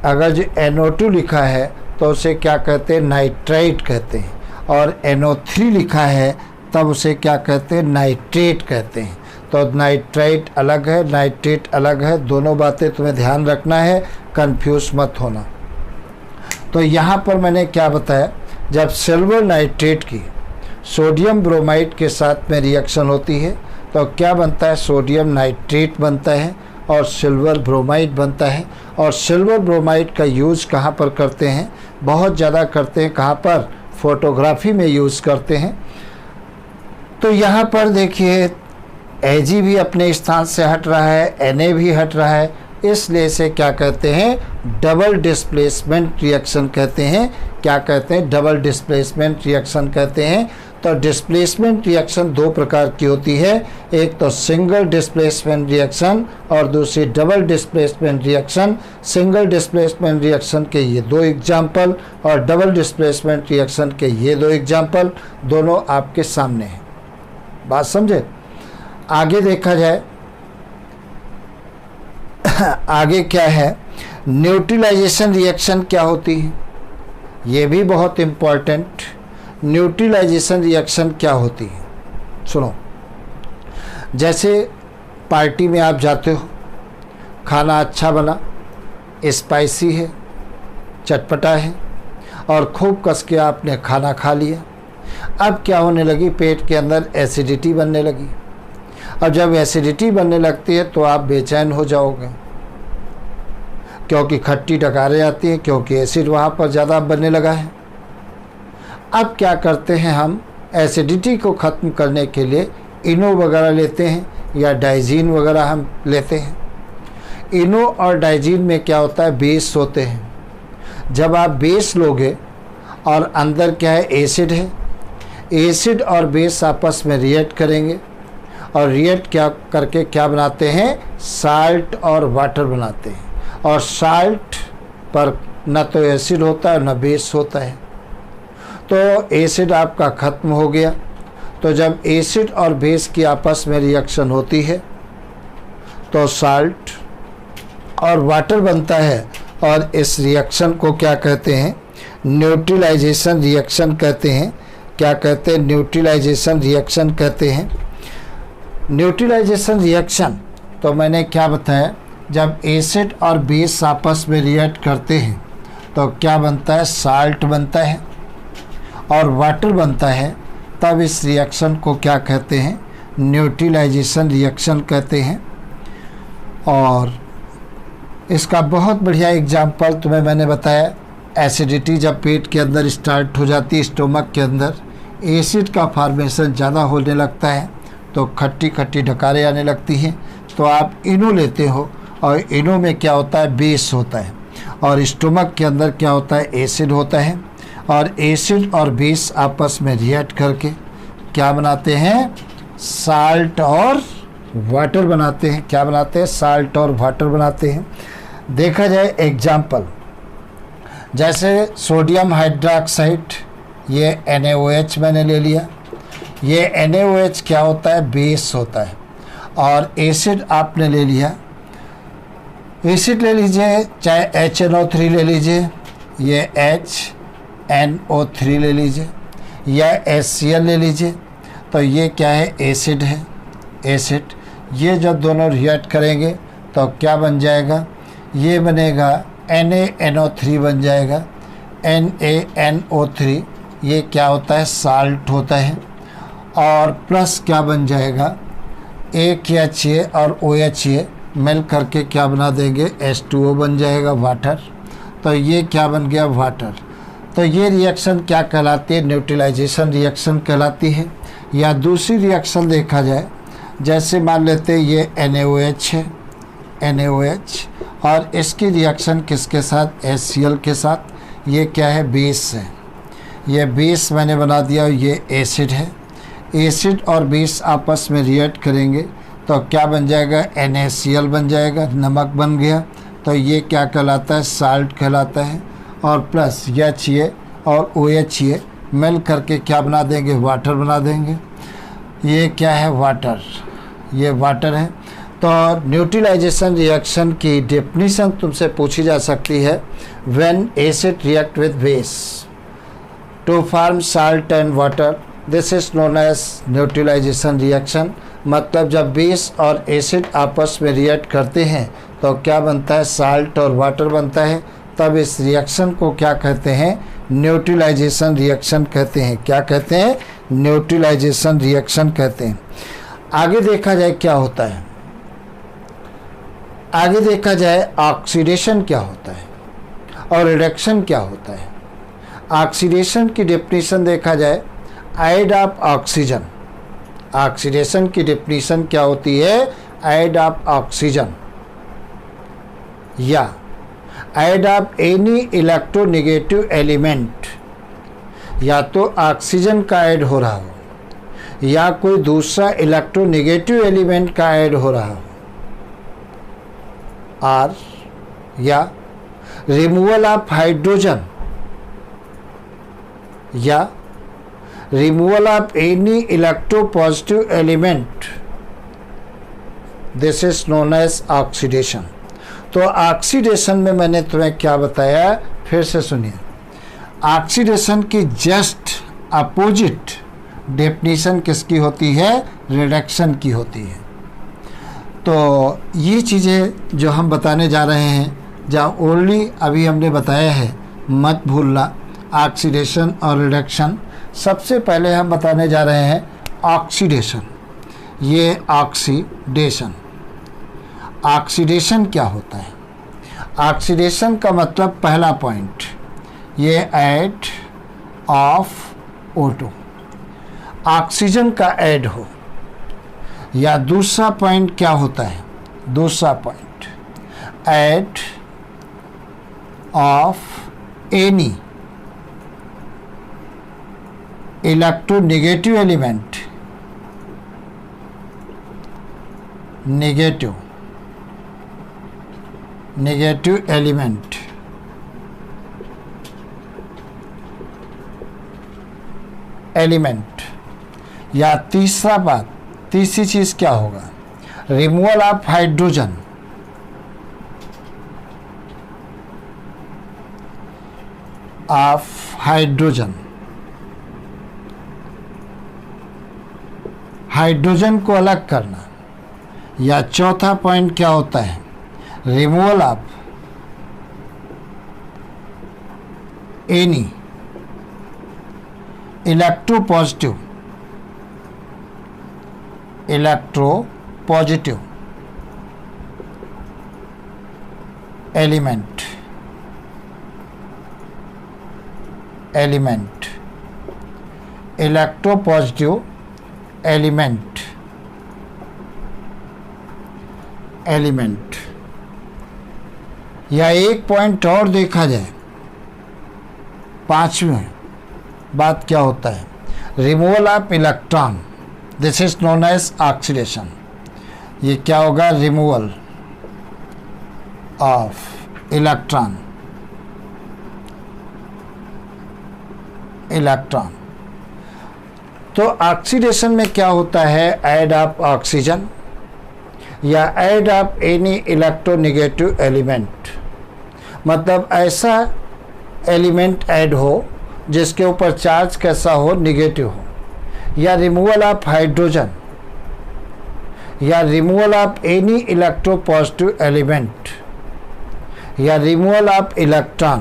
अगर जो NO2 लिखा है तो उसे क्या कहते हैं नाइट्राइट कहते हैं, और NO3 लिखा है तब उसे क्या कहते हैं नाइट्रेट कहते हैं। तो नाइट्राइट अलग है, नाइट्रेट अलग है, दोनों बातें तुम्हें ध्यान रखना है, कंफ्यूज मत होना। तो यहाँ पर मैंने क्या बताया, जब सिल्वर नाइट्रेट की सोडियम ब्रोमाइड के साथ में रिएक्शन होती है तो क्या बनता है सोडियम नाइट्रेट बनता है और सिल्वर ब्रोमाइड बनता है। और सिल्वर ब्रोमाइड का यूज़ कहाँ पर करते हैं, बहुत ज़्यादा करते हैं, कहाँ पर फोटोग्राफी में यूज़ करते हैं। तो यहाँ पर देखिए Ag भी अपने स्थान से हट रहा है, Na भी हट रहा है, इसलिए इसे क्या कहते हैं डबल डिस्प्लेसमेंट रिएक्शन कहते हैं। क्या कहते हैं डबल डिस्प्लेसमेंट रिएक्शन कहते हैं। तो डिस्प्लेसमेंट रिएक्शन दो प्रकार की होती है, एक तो सिंगल डिस्प्लेसमेंट रिएक्शन और दूसरी double displacement reaction. Single displacement reaction के ये दो एग्जाम्पल और डबल डिस्प्लेसमेंट रिएक्शन के ये दो एग्जाम्पल दोनों आपके सामने हैं। बात समझे। आगे देखा जाए आगे क्या है, न्यूट्रलाइजेशन रिएक्शन क्या होती है, ये भी बहुत इम्पॉर्टेंट। न्यूट्रलाइजेशन रिएक्शन क्या होती है सुनो। जैसे पार्टी में आप जाते हो, खाना अच्छा बना, स्पाइसी है, चटपटा है, और खूब कस के आपने खाना खा लिया। अब क्या होने लगी, पेट के अंदर एसिडिटी बनने लगी। अब जब एसिडिटी बनने लगती है तो आप बेचैन हो जाओगे, क्योंकि खट्टी डकारें आती हैं, क्योंकि एसिड वहाँ पर ज़्यादा बनने लगा है। अब क्या करते हैं, हम एसिडिटी को ख़त्म करने के लिए इनो वगैरह लेते हैं या डाइजीन वगैरह हम लेते हैं। इनो और डाइजीन में क्या होता है, बेस होते हैं। जब आप बेस लोगे और अंदर क्या है, एसिड है, एसिड और बेस आपस में रिएक्ट करेंगे और रिएक्ट क्या करके क्या बनाते हैं, साल्ट और वाटर बनाते हैं। और साल्ट पर न तो एसिड होता है न बेस होता है, तो एसिड आपका ख़त्म हो गया। तो जब एसिड और बेस की आपस में रिएक्शन होती है तो साल्ट और वाटर बनता है, और इस रिएक्शन को क्या कहते हैं, न्यूट्रलाइजेशन रिएक्शन कहते हैं। क्या कहते हैं, न्यूट्रलाइजेशन रिएक्शन कहते हैं। न्यूट्रलाइजेशन रिएक्शन तो मैंने क्या बताया, जब एसिड और बेस आपस में रिएक्ट करते हैं तो क्या बनता है, साल्ट बनता है और वाटर बनता है। तब इस रिएक्शन को क्या कहते हैं, न्यूट्रलाइजेशन रिएक्शन कहते हैं। और इसका बहुत बढ़िया एग्जाम्पल तुम्हें मैंने बताया, एसिडिटी जब पेट के अंदर स्टार्ट हो जाती है, स्टोमक के अंदर एसिड का फॉर्मेशन ज़्यादा होने लगता है तो खट्टी खट्टी डकारें आने लगती हैं। तो आप इनो लेते हो और इनो में क्या होता है, बेस होता है, और स्टोमक के अंदर क्या होता है, एसिड होता है। और एसिड और बेस आपस में रिएक्ट करके क्या बनाते हैं, साल्ट और वाटर बनाते हैं। क्या बनाते हैं, साल्ट और वाटर बनाते हैं। देखा जाए एग्जाम्पल, जैसे सोडियम हाइड्रोक्साइड, ये NaOH मैंने ले लिया। ये NaOH क्या होता है, बेस होता है। और एसिड आपने ले लिया, एसिड ले लीजिए, चाहे HNO3 ले लीजिए, ये HNO3 ले लीजिए, या HCl ले लीजिए, तो ये क्या है, एसिड है, एसिड। ये जब दोनों रिएक्ट करेंगे तो क्या बन जाएगा, ये बनेगा NaNO3 बन जाएगा। NaNO3 ये क्या होता है, साल्ट होता है। और प्लस क्या बन जाएगा, AKHA और OHA मिल करके क्या बना देंगे, H2O बन जाएगा, वाटर। तो ये क्या बन गया, वाटर। तो ये रिएक्शन क्या कहलाती है, न्यूट्रलाइजेशन रिएक्शन कहलाती है। या दूसरी रिएक्शन देखा जाए, जैसे मान लेते हैं ये NaOH है, NaOH, और इसकी रिएक्शन किसके साथ, HCl के साथ। ये क्या है, बेस है, ये बेस मैंने बना दिया। ये एसिड है, एसिड और बेस आपस में रिएक्ट करेंगे तो क्या बन जाएगा, NaCl बन जाएगा, नमक बन गया। तो ये क्या कहलाता है, साल्ट कहलाता है। और प्लस HA और OHA मिल करके क्या बना देंगे, वाटर बना देंगे। ये क्या है, वाटर, ये वाटर है। तो न्यूट्रलाइजेशन रिएक्शन की डेफिनेशन तुमसे पूछी जा सकती है, when acid react with base to form salt and water, this is known as neutralisation reaction. मतलब जब बेस और एसिड आपस में रिएक्ट करते हैं तो क्या बनता है, साल्ट और वाटर बनता है। तब इस रिएक्शन को क्या कहते हैं, न्यूट्रलाइजेशन रिएक्शन कहते हैं। क्या कहते हैं, न्यूट्रलाइजेशन रिएक्शन कहते हैं। आगे देखा जाए क्या होता है, आगे देखा जाए ऑक्सीडेशन क्या होता है और रिडक्शन क्या होता है। ऑक्सीडेशन की डेफिनेशन देखा जाए, आइड ऑफ ऑक्सीजन। ऑक्सीडेशन की डेफिनेशन क्या होती है, आइड ऑफ ऑक्सीजन या आइड ऑफ एनी इलेक्ट्रोनेगेटिव एलिमेंट। या तो ऑक्सीजन का ऐड हो रहा हो या कोई दूसरा इलेक्ट्रोनेगेटिव एलिमेंट का ऐड हो रहा हो, और या रिमूवल ऑफ हाइड्रोजन या removal of any electropositive element, this is known as oxidation. तो ऑक्सीडेशन में मैंने तुम्हें क्या बताया, फिर से सुनिए। ऑक्सीडेशन की जस्ट अपोजिट डेफिनेशन किसकी होती है, रिडक्शन की होती है। तो ये चीज़ें जो हम बताने जा रहे हैं, जहाँ ओनली अभी हमने बताया है, मत भूलना, ऑक्सीडेशन और रिडक्शन। सबसे पहले हम बताने जा रहे हैं ऑक्सीडेशन। ये ऑक्सीडेशन, ऑक्सीडेशन क्या होता है? ऑक्सीडेशन का मतलब पहला पॉइंट, ये ऐड ऑफ O2, ऑक्सीजन का ऐड हो। या दूसरा पॉइंट क्या होता है? दूसरा point add of any electronegative element, negative element, या तीसरी चीज क्या होगा? रिमूवल ऑफ हाइड्रोजन, हाइड्रोजन को अलग करना। या चौथा पॉइंट क्या होता है? Removal of any electropositive element, electropositive element. या एक पॉइंट और देखा जाए, पांचवें बात क्या होता है? Removal of electron, this is known as oxidation. ये क्या होगा? Removal of electron. तो ऑक्सीडेशन में क्या होता है? ऐड ऑफ ऑक्सीजन या add of any electronegative element, मतलब ऐसा एलिमेंट ऐड हो जिसके ऊपर चार्ज कैसा हो? निगेटिव हो। या रिमूवल ऑफ हाइड्रोजन, या removal of any electropositive element, या रिमूवल ऑफ इलेक्ट्रॉन,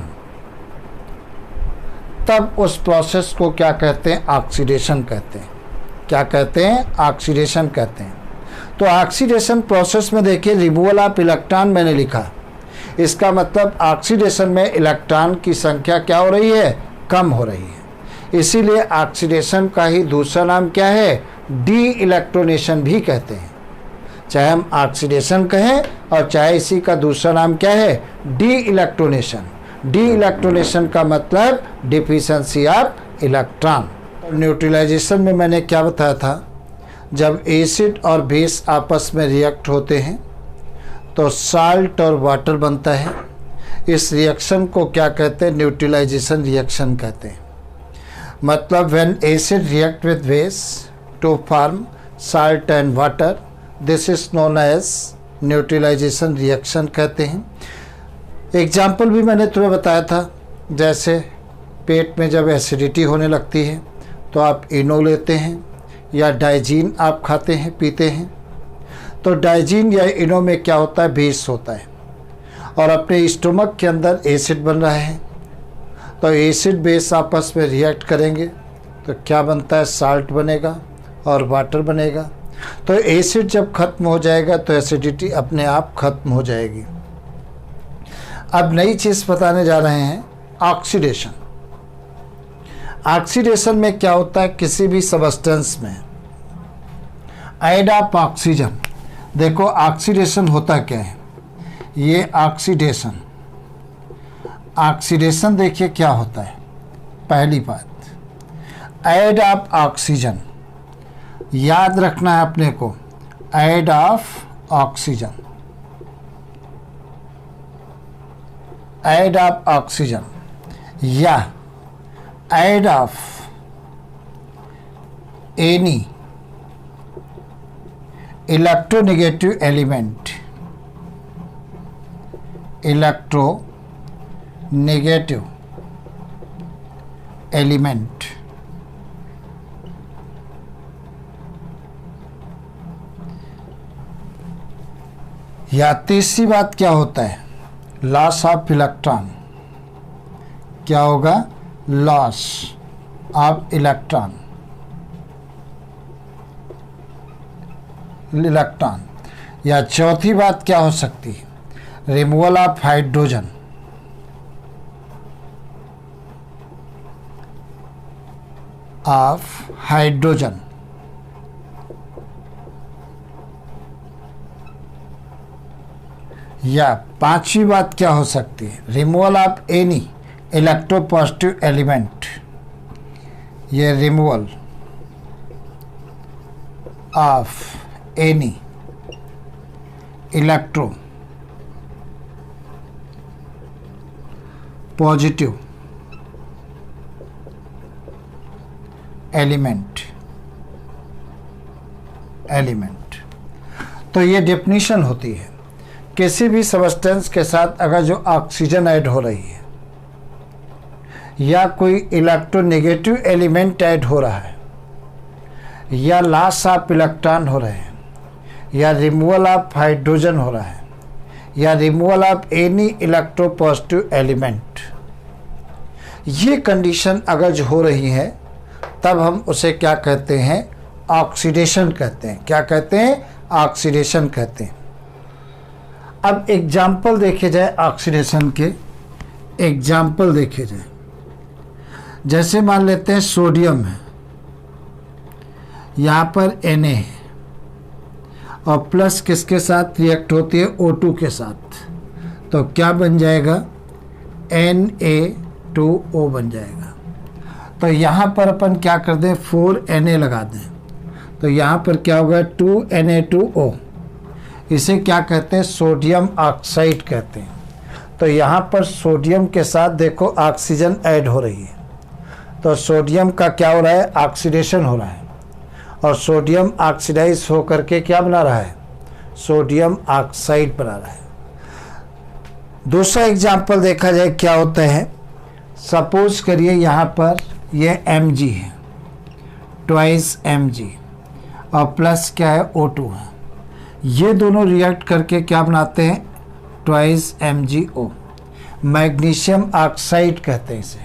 तब उस प्रोसेस को क्या कहते हैं? ऑक्सीडेशन कहते हैं। क्या कहते हैं? ऑक्सीडेशन कहते हैं। तो ऑक्सीडेशन प्रोसेस में देखिए, रिमूवल ऑफ इलेक्ट्रॉन मैंने लिखा, इसका मतलब ऑक्सीडेशन में इलेक्ट्रॉन की संख्या क्या हो रही है? कम हो रही है। इसीलिए ऑक्सीडेशन का ही दूसरा नाम क्या है? डी इलेक्ट्रोनेशन भी कहते हैं। चाहे हम ऑक्सीडेशन कहें और चाहे इसी का दूसरा नाम क्या है? डी इलेक्ट्रोनेशन। डी इलेक्ट्रोनेशन का मतलब डिफिशिएंसी ऑफ इलेक्ट्रॉन। न्यूट्रलाइजेशन में मैंने क्या बताया था? जब एसिड और बेस आपस में रिएक्ट होते हैं तो साल्ट और वाटर बनता है। इस रिएक्शन को क्या कहते हैं? न्यूट्रलाइजेशन रिएक्शन कहते हैं। मतलब when acid react with base to form salt and water, this is known as neutralisation reaction कहते हैं। एग्जाम्पल भी मैंने तुम्हें बताया था, जैसे पेट में जब एसिडिटी होने लगती है तो आप इनो लेते हैं या डाइजीन आप खाते हैं, पीते हैं। तो डाइजीन या इनो में क्या होता है? बेस होता है और अपने स्टोमक के अंदर एसिड बन रहा है। तो एसिड बेस आपस में रिएक्ट करेंगे तो क्या बनता है? साल्ट बनेगा और वाटर बनेगा। तो एसिड जब खत्म हो जाएगा तो एसिडिटी अपने आप खत्म हो जाएगी। अब नई चीज़ बताने जा रहे हैं, ऑक्सीडेशन। ऑक्सीडेशन में क्या होता है? किसी भी सबस्टेंस में ऐड ऑफ ऑक्सीजन। देखो ऑक्सीडेशन होता क्या है? ये ऑक्सीडेशन देखिए क्या होता है। पहली बात, ऐड ऑफ ऑक्सीजन, याद रखना है अपने को, add of oxygen, add of oxygen, या add of any electronegative element, electronegative element. या तीसरी बात क्या होता है? Loss of electron. क्या होगा? लॉस ऑफ इलेक्ट्रॉन, या चौथी बात क्या हो सकती है, रिमूवल ऑफ हाइड्रोजन, या पांचवी बात क्या हो सकती है, removal of any electropositive element, ये removal of any electropositive element. तो ये डेफिनेशन होती है, किसी भी सब्सटेंस के साथ अगर जो ऑक्सीजन ऐड हो रही है या कोई इलेक्ट्रोनेगेटिव एलिमेंट ऐड हो रहा है या लॉस ऑफ इलेक्ट्रॉन हो रहे हैं या रिमूवल ऑफ हाइड्रोजन हो रहा है या removal of any electropositive element, ये कंडीशन अगर जो हो रही है तब हम उसे क्या कहते हैं, ऑक्सीडेशन कहते हैं। क्या कहते हैं, ऑक्सीडेशन कहते हैं। अब एग्जाम्पल देखे जाए ऑक्सीडेशन के, एग्जाम्पल देखे जाए, जैसे मान लेते हैं सोडियम है, यहाँ पर Na है और प्लस किसके साथ रिएक्ट होती है, O2 के साथ, तो क्या बन जाएगा, Na2O बन जाएगा। तो यहाँ पर अपन क्या कर दें, 4Na लगा दें, तो यहाँ पर क्या होगा, 2Na2O, इसे क्या कहते हैं, सोडियम ऑक्साइड कहते हैं। तो यहाँ पर सोडियम के साथ देखो ऑक्सीजन ऐड हो रही है, तो सोडियम का क्या हो रहा है, ऑक्सीडेशन हो रहा है, और सोडियम ऑक्सीडाइज होकर के क्या बना रहा है, सोडियम ऑक्साइड बना रहा है। दूसरा एग्जाम्पल देखा जाए क्या होता है, सपोज करिए यहाँ पर ये Mg है, ट्वाइस Mg, और प्लस क्या है, O2 है, ये दोनों रिएक्ट करके क्या बनाते हैं, ट्वाइस MgO, मैग्नीशियम ऑक्साइड कहते हैं इसे।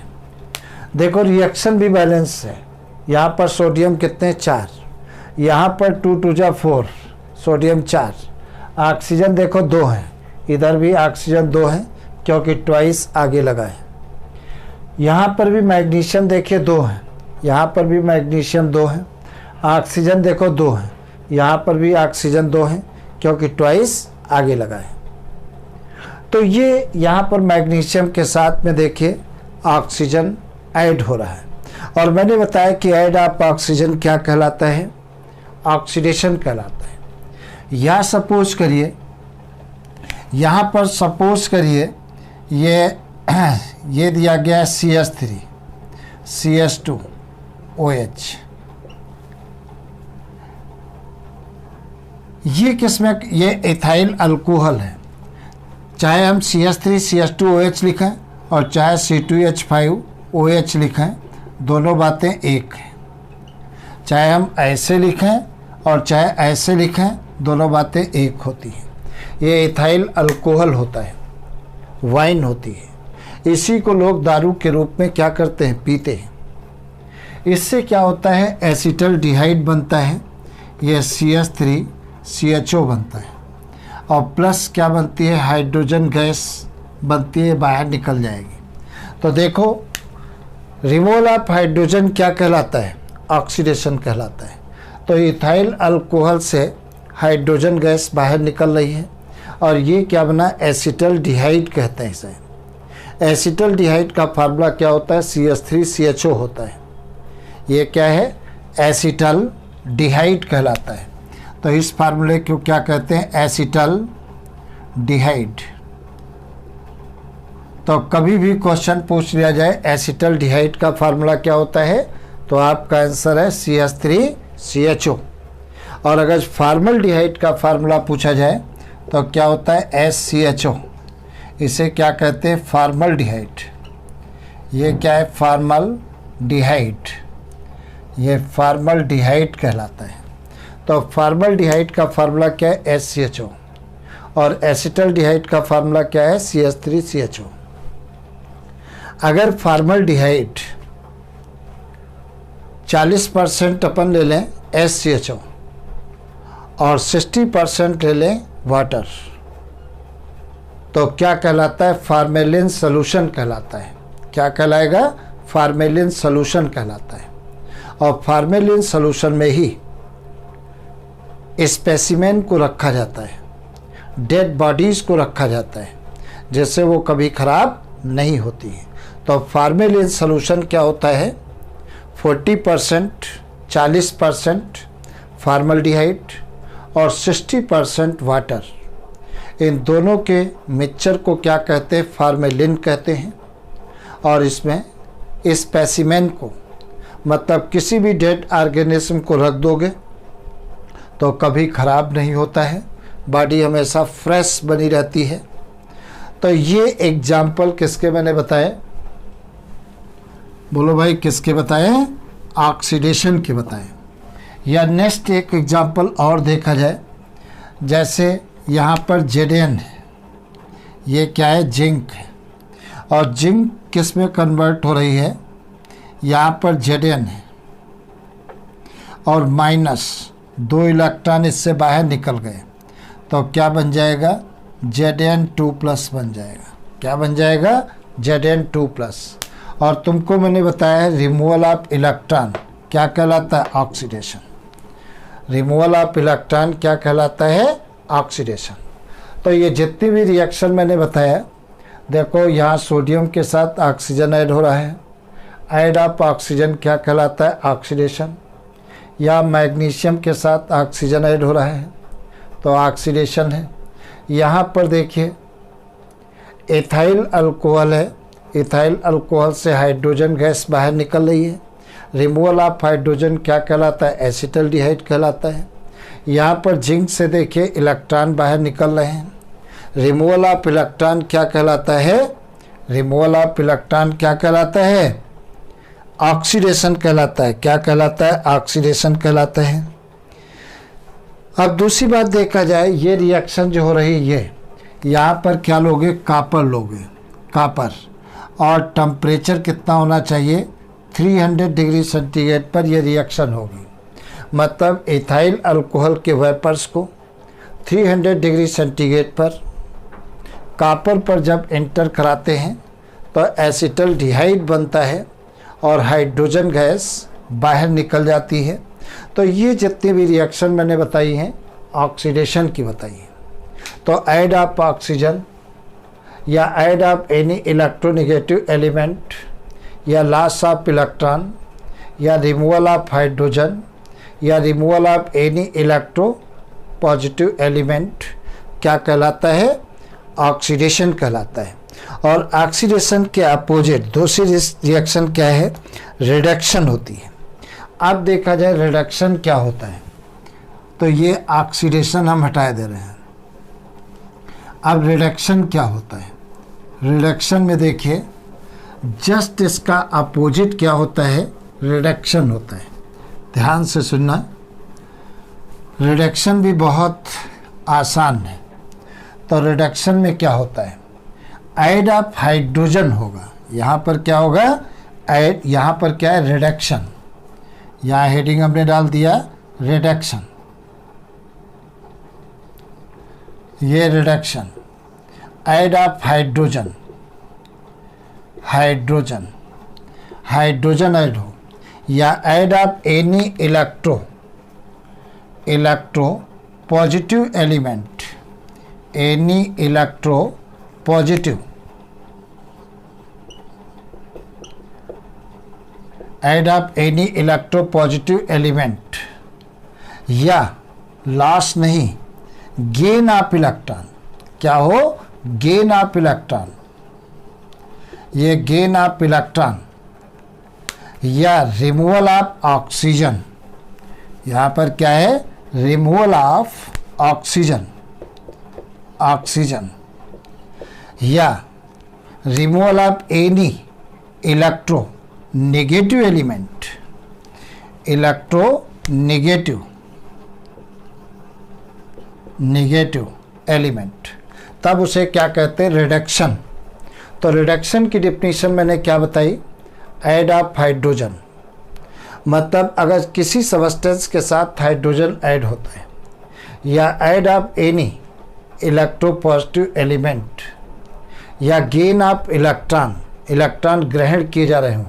देखो रिएक्शन भी बैलेंस है, यहाँ पर सोडियम कितने, 4, यहाँ पर 2 2 जा 4, सोडियम 4, ऑक्सीजन देखो 2 है, इधर भी ऑक्सीजन 2 है क्योंकि ट्वाइस आगे लगा है। यहाँ पर भी मैग्नीशियम देखिए 2 है, यहाँ पर भी मैग्नीशियम 2 है, ऑक्सीजन देखो 2 है, यहाँ पर भी ऑक्सीजन 2 है क्योंकि ट्वाइस आगे लगा है। तो ये यहाँ पर मैग्नीशियम के साथ में देखिए ऑक्सीजन ऐड हो रहा है, और मैंने बताया कि ऐड ऑफ ऑक्सीजन क्या कहलाता है, ऑक्सीडेशन कहलाता है। या सपोज करिए यहाँ पर सपोज करिए ये दिया गया है CH3 CH2OH, ये किसमें, ये एथाइल अल्कोहल है। चाहे हम CH3 CH2OH लिखें और चाहे C2H5OH लिखें, दोनों बातें एक हैं। चाहे हम ऐसे लिखें और चाहे ऐसे लिखें, दोनों बातें एक होती हैं। ये एथाइल अल्कोहल होता है, वाइन होती है, इसी को लोग दारू के रूप में क्या करते हैं, पीते हैं। इससे क्या होता है, एसिटल्डिहाइड बनता है, यह CH3CHO बनता है, और प्लस क्या बनती है, हाइड्रोजन गैस बनती है, बाहर निकल जाएगी। तो देखो रिमूवल ऑफ हाइड्रोजन क्या कहलाता है, ऑक्सीडेशन कहलाता है। तो इथाइल अल्कोहल से हाइड्रोजन गैस बाहर निकल रही है, और ये क्या बना, एसिटल्डिहाइड कहते हैं इसे। एसिटल्डिहाइड का फार्मूला क्या होता है, CH3CHO होता है। ये क्या है, एसिटल्डिहाइड कहलाता है। तो इस फार्मूले को क्या कहते हैं, एसिटल्डिहाइड। तो कभी भी क्वेश्चन पूछ लिया जाए एसिटल्डिहाइड का फार्मूला क्या होता है, तो आपका आंसर है CH3CHO। और अगर फॉर्मल्डिहाइड का फार्मूला पूछा जाए तो क्या होता है, SCHO। इसे क्या कहते हैं, फॉर्मल्डिहाइड। ये क्या है, फॉर्मल्डिहाइड, ये फॉर्मल्डिहाइड कहलाता है। तो फॉर्मल्डिहाइड का फार्मूला क्या है, SCHO, और एसिटल्डिहाइड का फार्मूला क्या है, CH3CHO। अगर फॉर्मल्डिहाइड 40% अपन ले लें HCHO और 60% ले लें वाटर, तो क्या कहलाता है? फार्मेलिन सॉल्यूशन कहलाता है। क्या कहलाएगा? फार्मेलिन सॉल्यूशन कहलाता है। और फार्मेलिन सॉल्यूशन में ही स्पेसिमेन को रखा जाता है, डेड बॉडीज़ को रखा जाता है, जिससे वो कभी ख़राब नहीं होती है। तो फार्मेलिन सॉल्यूशन क्या होता है? 40% 40% फार्मल्डिहाइड और 60% वाटर, इन दोनों के मिक्सचर को क्या कहते हैं? फार्मेलिन कहते हैं। और इसमें स्पेसिमेन को, मतलब किसी भी डेड ऑर्गेनिज्म को रख दोगे तो कभी ख़राब नहीं होता है, बॉडी हमेशा फ्रेश बनी रहती है। तो ये एग्जाम्पल किसके मैंने बताए? बोलो भाई, किसके बताए? ऑक्सीडेशन के बताए। या नेक्स्ट एक एग्जाम्पल और देखा जाए, जैसे यहाँ पर Zn है, ये क्या है? जिंक है। और जिंक किस में कन्वर्ट हो रही है? यहाँ पर Zn है और माइनस 2 इलेक्ट्रॉन इससे बाहर निकल गए, तो क्या बन जाएगा? Zn2+ बन जाएगा। क्या बन जाएगा? Zn2+। और तुमको मैंने बताया है रिमूवल ऑफ इलेक्ट्रॉन क्या कहलाता है? ऑक्सीडेशन। रिमूवल ऑफ इलेक्ट्रॉन क्या कहलाता है? ऑक्सीडेशन। तो ये जितनी भी रिएक्शन मैंने बताया, देखो यहाँ सोडियम के साथ ऑक्सीजन ऐड हो रहा है, ऐड ऑफ ऑक्सीजन क्या कहलाता है? ऑक्सीडेशन। या मैग्नीशियम के साथ ऑक्सीजन ऐड हो रहा है तो ऑक्सीडेशन है। यहाँ पर देखिए एथाइल अल्कोहल है, इथाइल अल्कोहल से हाइड्रोजन गैस बाहर निकल रही है, रिमूवल ऑफ हाइड्रोजन क्या कहलाता है? एसिटल्डिहाइड कहलाता है। यहाँ पर जिंक से देखिए इलेक्ट्रॉन बाहर निकल रहे हैं, रिमूवल ऑफ इलेक्ट्रॉन क्या कहलाता है? रिमूवल ऑफ इलेक्ट्रॉन क्या कहलाता है? ऑक्सीडेशन कहलाता है। क्या कहलाता है? ऑक्सीडेशन कहलाता है। अब दूसरी बात देखा जाए, ये रिएक्शन जो हो रही है, यहाँ पर क्या लोगे? कापर लोगे, कापर। और टेम्परेचर कितना होना चाहिए? 300 डिग्री सेंटीग्रेड पर यह रिएक्शन होगी। मतलब इथाइल अल्कोहल के वेपर्स को 300 डिग्री सेंटीग्रेड पर कापर पर जब एंटर कराते हैं तो एसिटल्डिहाइड बनता है और हाइड्रोजन गैस बाहर निकल जाती है। तो ये जितनी भी रिएक्शन मैंने बताई हैं ऑक्सीडेशन की बताई है। तो ऐड ऑफ ऑक्सीजन या add of any electronegative element या लॉस ऑफ इलेक्ट्रॉन या रिमूवल ऑफ हाइड्रोजन या removal of any electropositive element क्या कहलाता है? ऑक्सीडेशन कहलाता है। और ऑक्सीडेशन के अपोजिट दूसरी रिएक्शन क्या है? रिडक्शन होती है। अब देखा जाए रिडक्शन क्या होता है, तो ये ऑक्सीडेशन हम हटा दे रहे हैं। अब रिडक्शन क्या होता है? रिडक्शन में देखिए जस्ट इसका अपोजिट क्या होता है? रिडक्शन होता है। ध्यान से सुनना, रिडक्शन भी बहुत आसान है। तो रिडक्शन में क्या होता है? ऐड ऑफ हाइड्रोजन होगा। यहाँ पर क्या होगा? ऐड, यहाँ पर क्या है? रिडक्शन। यहाँ हेडिंग हमने डाल दिया रिडक्शन, ये reduction. Add of hydrogen, hydrogen, hydrogen add हो, या add of any electropositive element, any electro positive, add of any electropositive element, या लॉस नहीं, गेन ऑफ इलेक्ट्रॉन। क्या हो? Gain of electron. ये गेन ऑफ इलेक्ट्रॉन या removal of oxygen. यहाँ पर क्या है? रिमूवल ऑफ ऑक्सीजन, ऑक्सीजन, या removal of any electro negative element, electro negative element, तब उसे क्या कहते हैं? रिडक्शन। तो रिडक्शन की डिफिनीशन मैंने क्या बताई? ऐड ऑफ हाइड्रोजन, मतलब अगर किसी सबस्टेंस के साथ हाइड्रोजन ऐड होता है या add of any electropositive element या गेन ऑफ इलेक्ट्रॉन ग्रहण किए जा रहे हों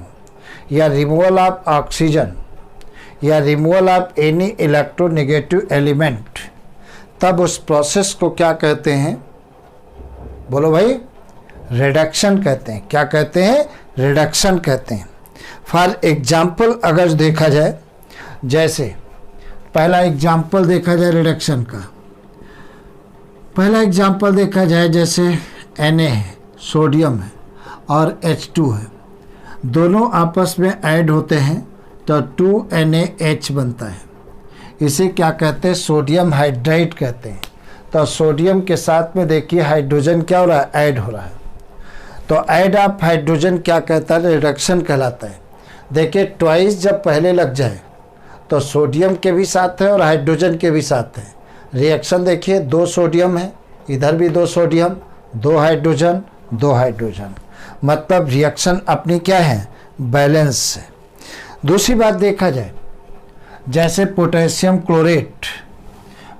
या रिमूवल ऑफ ऑक्सीजन या removal of any electronegative element, तब उस प्रोसेस को क्या कहते हैं? बोलो भाई, रिडक्शन कहते हैं। क्या कहते हैं? रिडक्शन कहते हैं। फॉर एग्जाम्पल अगर देखा जाए, जैसे पहला एग्जाम्पल देखा जाए रिडक्शन का, पहला एग्जाम्पल देखा जाए जैसे Na है, सोडियम है और H2 है, दोनों आपस में ऐड होते हैं तो 2NaH बनता है। इसे क्या कहते हैं? सोडियम हाइड्राइड कहते हैं। तो सोडियम के साथ में देखिए हाइड्रोजन क्या हो रहा है? ऐड हो रहा है। तो ऐड ऑफ हाइड्रोजन क्या कहता है? रिडक्शन कहलाता है। देखिए ट्वाइस जब पहले लग जाए तो सोडियम के भी साथ है और हाइड्रोजन के भी साथ है। रिएक्शन देखिए, 2 सोडियम है, इधर भी 2 सोडियम, 2 हाइड्रोजन, 2 हाइड्रोजन, मतलब रिएक्शन अपनी क्या है? बैलेंस है। दूसरी बात देखा जाए, जैसे पोटेशियम क्लोरेट,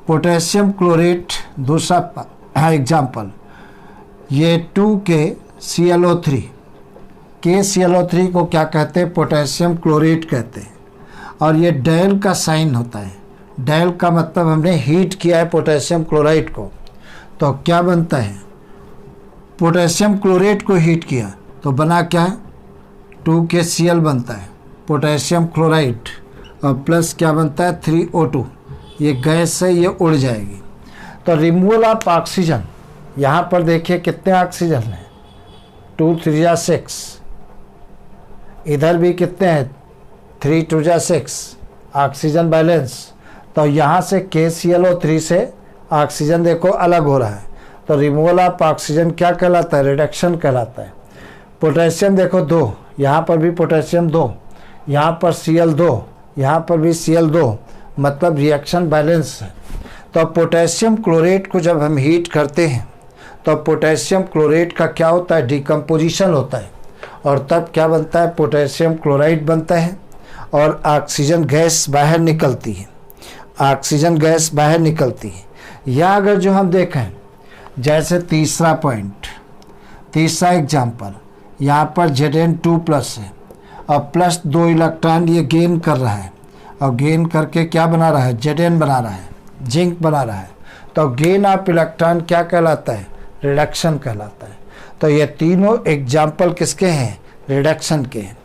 पोटेशियम क्लोरेट दूसरा एग्जाम्पल, ये 2KClO3, KClO3 को क्या कहते हैं? पोटेशियम क्लोरेट कहते हैं। और ये डैल का साइन होता है। डैल का मतलब हमने हीट किया है पोटेशियम क्लोराइड को, तो क्या बनता है? पोटेशियम क्लोरेट को हीट किया तो बना क्या? 2KCl बनता है पोटेशियम क्लोराइड, और प्लस क्या बनता है? 3O2। ये गैस से ये उड़ जाएगी। तो रिमूवल ऑफ ऑक्सीजन, यहाँ पर देखिए कितने ऑक्सीजन हैं? 2 3 जा 6, इधर भी कितने हैं? 3 2 जा 6, ऑक्सीजन बैलेंस। तो यहाँ से KClO3 से ऑक्सीजन देखो अलग हो रहा है, तो रिमूवल ऑफ ऑक्सीजन क्या कहलाता है? रिडक्शन कहलाता है। पोटेशियम देखो 2, यहाँ पर भी पोटेशियम 2, यहाँ पर Cl2, यहाँ पर भी Cl2, मतलब रिएक्शन बैलेंस है। तो पोटेशियम क्लोरेट को जब हम हीट करते हैं तो पोटेशियम क्लोरेट का क्या होता है? डिकम्पोजिशन होता है, और तब क्या बनता है? पोटेशियम क्लोराइड बनता है और ऑक्सीजन गैस बाहर निकलती है, ऑक्सीजन गैस बाहर निकलती है। या अगर जो हम देखें, जैसे तीसरा पॉइंट, तीसरा एग्जाम्पल, यहाँ पर Zn2+ है और प्लस 2 इलेक्ट्रॉन ये गेन कर रहा है, और गेन करके क्या बना रहा है? Zn बना रहा है, जिंक बना रहा है। तो गेन ऑफ इलेक्ट्रॉन क्या कहलाता है? रिडक्शन कहलाता है। तो ये तीनों एग्जाम्पल किसके हैं? रिडक्शन के हैं।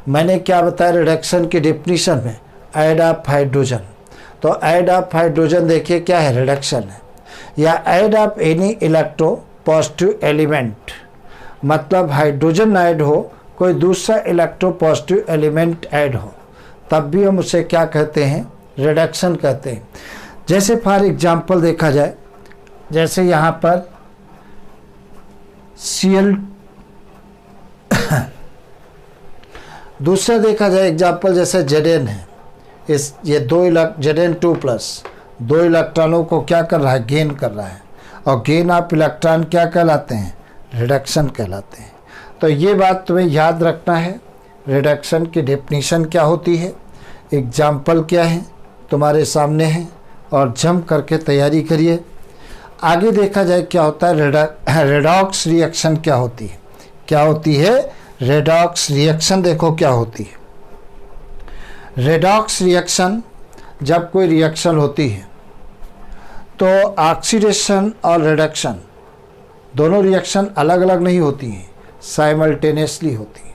मैंने क्या बताया रिडक्शन की डेफिनेशन में? Add of hydrogen. तो ऐड ऑफ हाइड्रोजन देखिए क्या है? रिडक्शन है। या add of any electropositive element, मतलब हाइड्रोजन ऐड हो, कोई दूसरा इलेक्ट्रो पॉजिटिव एलिमेंट ऐड हो, तब भी हम उसे क्या कहते हैं? रिडक्शन कहते हैं। जैसे फॉर एग्जाम्पल देखा जाए, जैसे यहाँ पर Cl दूसरा देखा जाए एग्जाम्पल, जैसे Zn है, इस ये Zn2+, 2 इलेक्ट्रॉनों को क्या कर रहा है? गेन कर रहा है, और गेन ऑफ इलेक्ट्रॉन क्या कहलाते हैं? रिडक्शन कहलाते हैं। तो ये बात तुम्हें याद रखना है, रिडक्शन की डेफिनेशन क्या होती है, एग्जाम्पल क्या है तुम्हारे सामने है, और जम करके तैयारी करिए। आगे देखा जाए क्या होता है रेडॉक्स रिएक्शन क्या होती है? क्या होती है रेडॉक्स रिएक्शन? देखो क्या होती है रेडॉक्स रिएक्शन। जब कोई रिएक्शन होती है तो ऑक्सीडेशन और रिडक्शन दोनों रिएक्शन अलग अलग नहीं होती हैं, साइमल्टेनियसली होती है।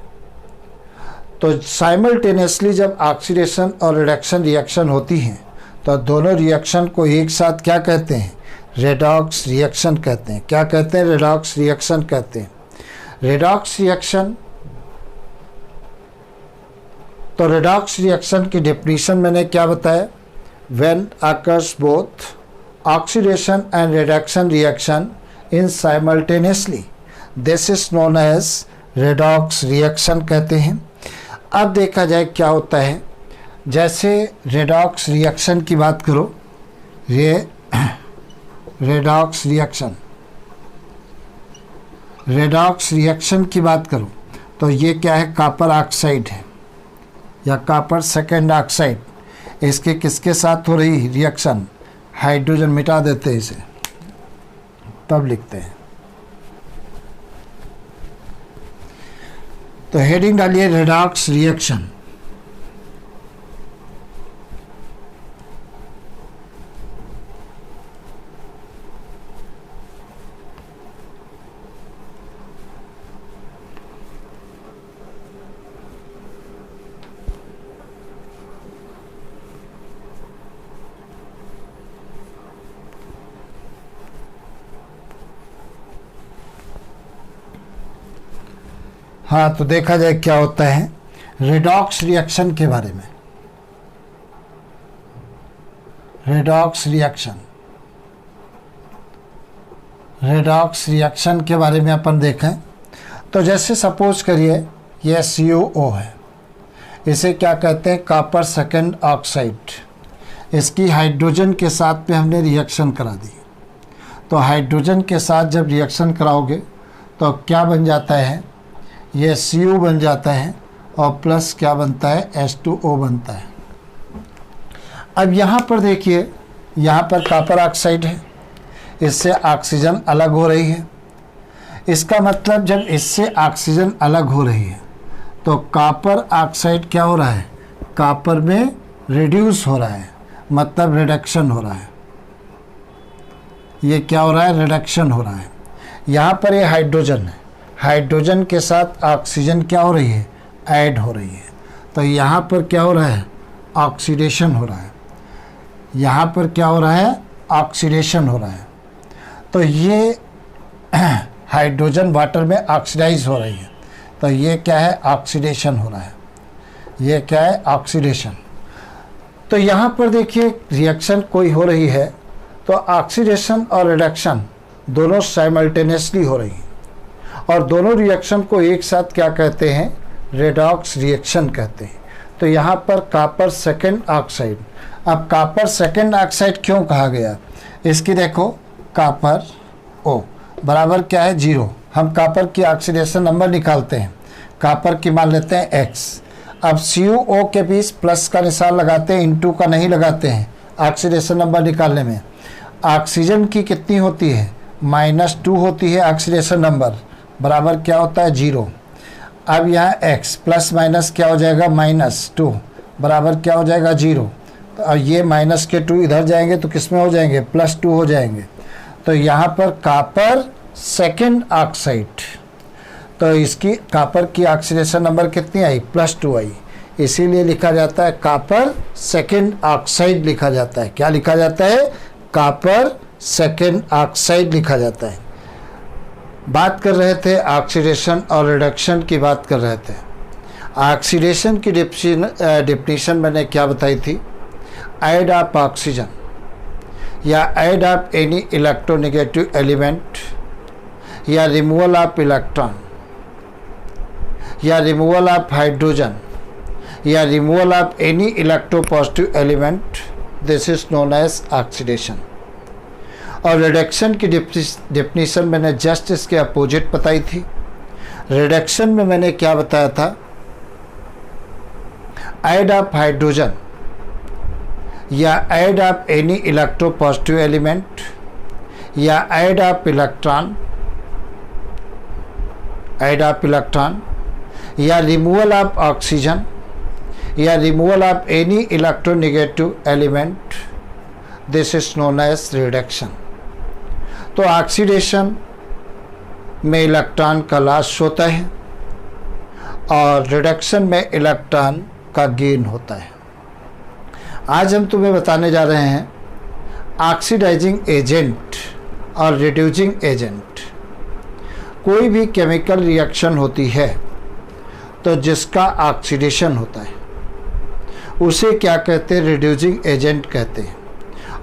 तो साइमल्टेनियसली जब ऑक्सीडेशन और रिडक्शन रिएक्शन होती हैं तो दोनों रिएक्शन को एक साथ क्या कहते हैं? रेडॉक्स रिएक्शन कहते हैं। क्या कहते हैं? रेडॉक्स रिएक्शन कहते हैं। रेडॉक्स रिएक्शन, तो रेडॉक्स रिएक्शन की डेफिनेशन मैंने क्या बताया? When occurs both oxidation and reduction reaction in simultaneously, this is known as redox reaction कहते हैं। अब देखा जाए क्या होता है, जैसे रेडॉक्स रिएक्शन की बात करो, ये रेडॉक्स रिएक्शन की बात करूं तो ये क्या है? कॉपर ऑक्साइड है, या कॉपर सेकेंड ऑक्साइड, इसके किसके साथ हो रही रिएक्शन, हाइड्रोजन, मिटा देते हैं इसे तब लिखते हैं। तो हेडिंग डालिए रेडॉक्स रिएक्शन। हाँ, तो देखा जाए क्या होता है रेडॉक्स रिएक्शन के बारे में। रेडॉक्स रिएक्शन के बारे में अपन देखें तो जैसे सपोज करिए ये CuO है, इसे क्या कहते हैं, कॉपर सेकेंड ऑक्साइड। इसकी हाइड्रोजन के साथ में हमने रिएक्शन करा दी। तो हाइड्रोजन के साथ जब रिएक्शन कराओगे तो क्या बन जाता है, ये Cu बन जाता है और प्लस क्या बनता है, H2O बनता है। अब यहाँ पर देखिए, यहाँ पर कॉपर ऑक्साइड है, इससे ऑक्सीजन अलग हो रही है। इसका मतलब जब इससे ऑक्सीजन अलग हो रही है तो कॉपर ऑक्साइड क्या हो रहा है, कॉपर में रिड्यूस हो रहा है, मतलब रिडक्शन हो रहा है। ये क्या हो रहा है, रिडक्शन हो रहा है। यहाँ पर ये हाइड्रोजन है, हाइड्रोजन के साथ ऑक्सीजन क्या हो रही है, ऐड हो रही है। तो यहाँ पर क्या हो रहा है, ऑक्सीडेशन हो रहा है। यहाँ पर क्या हो रहा है, ऑक्सीडेशन हो रहा है। तो ये हाइड्रोजन वाटर में ऑक्सीडाइज हो रही है, तो ये क्या है, ऑक्सीडेशन हो रहा है। ये क्या है, ऑक्सीडेशन। तो यहाँ पर देखिए रिएक्शन कोई हो रही है तो ऑक्सीडेशन और रिडक्शन दोनों साइमल्टेनियसली हो रही है, और दोनों रिएक्शन को एक साथ क्या कहते हैं, रेडॉक्स रिएक्शन कहते हैं। तो यहाँ पर कॉपर सेकेंड ऑक्साइड, अब कॉपर सेकेंड ऑक्साइड क्यों कहा गया, इसकी देखो कॉपर O बराबर क्या है, 0। हम कॉपर की ऑक्सीडेशन नंबर निकालते हैं, कॉपर की मान लेते हैं X। अब CuO के बीच प्लस का निशान लगाते हैं, इनटू का नहीं लगाते हैं ऑक्सीडेशन नंबर निकालने में। ऑक्सीजन की कितनी होती है, -2 होती है ऑक्सीडेशन नंबर, बराबर क्या होता है, 0। अब यहाँ x प्लस माइनस क्या हो जाएगा, -2 बराबर क्या हो जाएगा, 0। तो अब ये माइनस के 2 इधर जाएंगे तो किस में हो जाएंगे, +2 हो जाएंगे। तो यहाँ पर कॉपर सेकेंड ऑक्साइड, तो इसकी कॉपर की ऑक्सीडेशन नंबर कितनी आई, +2 आई, इसीलिए लिखा जाता है कॉपर सेकेंड ऑक्साइड लिखा जाता है। क्या लिखा जाता है, कॉपर सेकेंड ऑक्साइड लिखा जाता है। बात कर रहे थे ऑक्सीडेशन और रिडक्शन की बात कर रहे थे। ऑक्सीडेशन की डिफिनीशन मैंने क्या बताई थी, ऐड ऑफ ऑक्सीजन या add of any electronegative element या रिमूवल ऑफ इलेक्ट्रॉन या रिमूवल ऑफ हाइड्रोजन या removal of any electropositive element, this is known as oxidation. और रिडक्शन की डिफिनीशन मैंने जस्ट इसके अपोजिट बताई थी। रिडक्शन में मैंने क्या बताया था, ऐड ऑफ हाइड्रोजन या add of any electropositive element या ऐड ऑफ इलेक्ट्रॉन या रिमूवल ऑफ ऑक्सीजन या removal of any electronegative element, this is known as reduction. तो ऑक्सीडेशन में इलेक्ट्रॉन का लॉस होता है और रिडक्शन में इलेक्ट्रॉन का गेन होता है। आज हम तुम्हें बताने जा रहे हैं ऑक्सीडाइजिंग एजेंट और रिड्यूसिंग एजेंट। कोई भी केमिकल रिएक्शन होती है तो जिसका ऑक्सीडेशन होता है उसे क्या कहते हैं, रिड्यूसिंग एजेंट कहते हैं,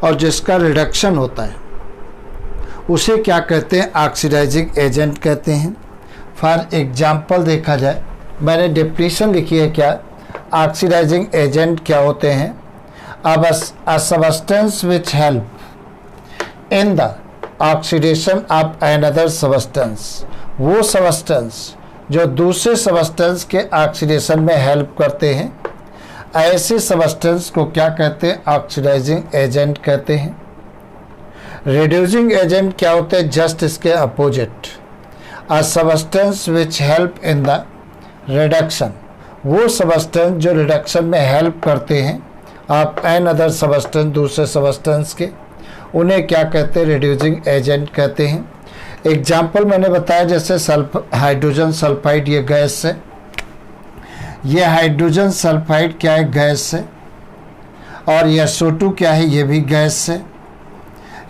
और जिसका रिडक्शन होता है उसे क्या कहते हैं, ऑक्सीडाइजिंग एजेंट कहते हैं। फॉर एग्जाम्पल देखा जाए, मैंने डिफिनीशन लिखी है क्या, ऑक्सीडाइजिंग एजेंट क्या होते हैं, a substance which help in the oxidation of another substance, वो substance जो दूसरे substance के ऑक्सीडेशन में हेल्प करते हैं, ऐसे सबस्टेंस को क्या कहते हैं? ऑक्सीडाइजिंग एजेंट कहते हैं। रिड्यूसिंग एजेंट क्या होते हैं? जस्ट इसके opposite, a substance which help in the reduction, वो सबस्टेंस जो रिडक्शन में हेल्प करते हैं आप एन अदर सबस्टेंस, दूसरे सबस्टेंस के, उन्हें क्या कहते हैं? रिड्यूसिंग एजेंट कहते हैं। एग्जाम्पल मैंने बताया जैसे हाइड्रोजन सल्फाइड, ये गैस है, ये हाइड्रोजन सल्फाइड क्या है? गैस है। और ये SO2 क्या है? ये भी गैस है।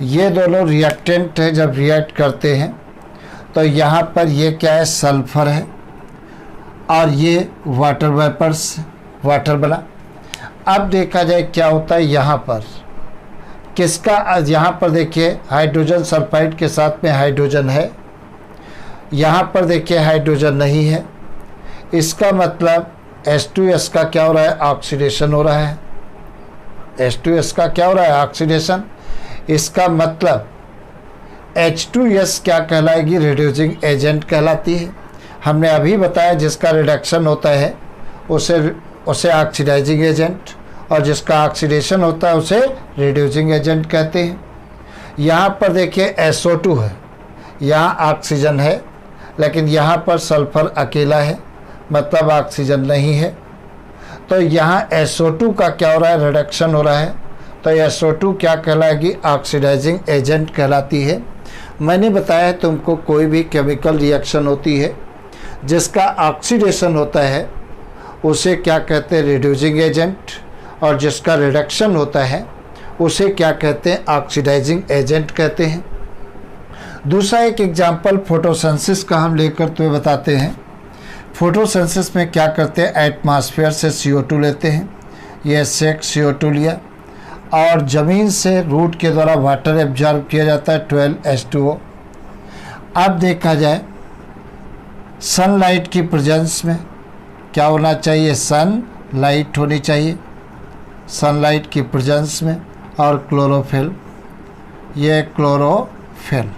ये दोनों रिएक्टेंट है, जब रिएक्ट करते हैं तो यहाँ पर ये क्या है? सल्फर है और ये वाटर वेपर्स, वाटर बना। अब देखा जाए क्या होता है यहाँ पर, किसका? यहाँ पर देखिए हाइड्रोजन सल्फाइड के साथ में हाइड्रोजन है, यहाँ पर देखिए हाइड्रोजन नहीं है। इसका मतलब H2S का क्या हो रहा है? ऑक्सीडेशन हो रहा है। H2S का क्या हो रहा है? ऑक्सीडेशन। इसका मतलब H2S क्या कहलाएगी? रिड्यूसिंग एजेंट कहलाती है। हमने अभी बताया जिसका रिडक्शन होता है उसे ऑक्सीडाइजिंग एजेंट, और जिसका ऑक्सीडेशन होता है उसे रिड्यूसिंग एजेंट कहते हैं। यहाँ पर देखिए SO2 है, यहाँ ऑक्सीजन है, लेकिन यहाँ पर सल्फर अकेला है, मतलब ऑक्सीजन नहीं है। तो यहाँ SO2 का क्या हो रहा है? रिडक्शन हो रहा है। तो SO2 क्या कहलाएगी? ऑक्सीडाइजिंग एजेंट कहलाती है। मैंने बताया तुमको कोई भी केमिकल रिएक्शन होती है जिसका ऑक्सीडेशन होता है उसे क्या कहते हैं? रिड्यूसिंग एजेंट, और जिसका रिडक्शन होता है उसे क्या कहते हैं? ऑक्सीडाइजिंग एजेंट कहते हैं। दूसरा एक एग्जाम्पल फोटोसिंथेसिस का हम लेकर तुम्हें बताते हैं। फोटोसिंथेसिस में क्या करते हैं? एटमॉस्फेयर से CO2 लेते हैं, ये 6 CO2 लिया, और ज़मीन से रूट के द्वारा वाटर एब्जॉर्ब किया जाता है 12 H2O। अब देखा जाए सनलाइट की प्रेजेंस में क्या होना चाहिए? सनलाइट होनी चाहिए, सनलाइट की प्रेजेंस में, और क्लोरोफिल, ये क्लोरोफिल,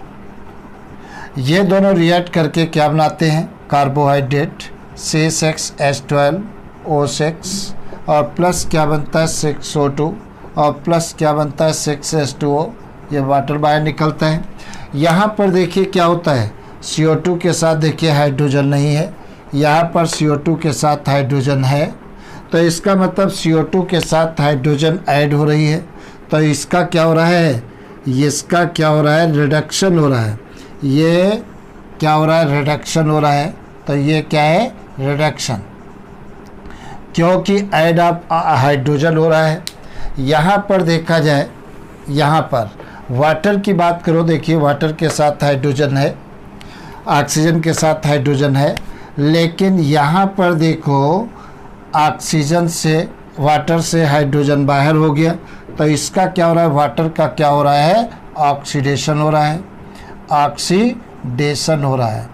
ये दोनों रिएक्ट करके क्या बनाते हैं? कार्बोहाइड्रेट C6H12O6, और प्लस क्या बनता है? 6O2, और प्लस क्या बनता है? 6H2O, ये वाटर बाहर निकलता है। यहाँ पर देखिए क्या होता है? CO2 के साथ देखिए हाइड्रोजन नहीं है, यहाँ पर CO2 के साथ हाइड्रोजन है, तो इसका मतलब CO2 के साथ हाइड्रोजन ऐड हो रही है, तो इसका क्या हो रहा है? इसका क्या हो रहा है? रिडक्शन हो रहा है। ये क्या हो रहा है? रिडक्शन हो रहा है। तो ये क्या है? रिडक्शन, क्योंकि ऐड ऑफ हाइड्रोजन हो रहा है। यहाँ पर देखा जाए, यहाँ पर वाटर की बात करो, देखिए वाटर के साथ हाइड्रोजन है, ऑक्सीजन के साथ हाइड्रोजन है, लेकिन यहाँ पर देखो ऑक्सीजन से, वाटर से हाइड्रोजन बाहर हो गया, तो इसका क्या हो रहा है? वाटर का क्या हो रहा है? ऑक्सीडेशन हो रहा है, ऑक्सीडेशन हो रहा है।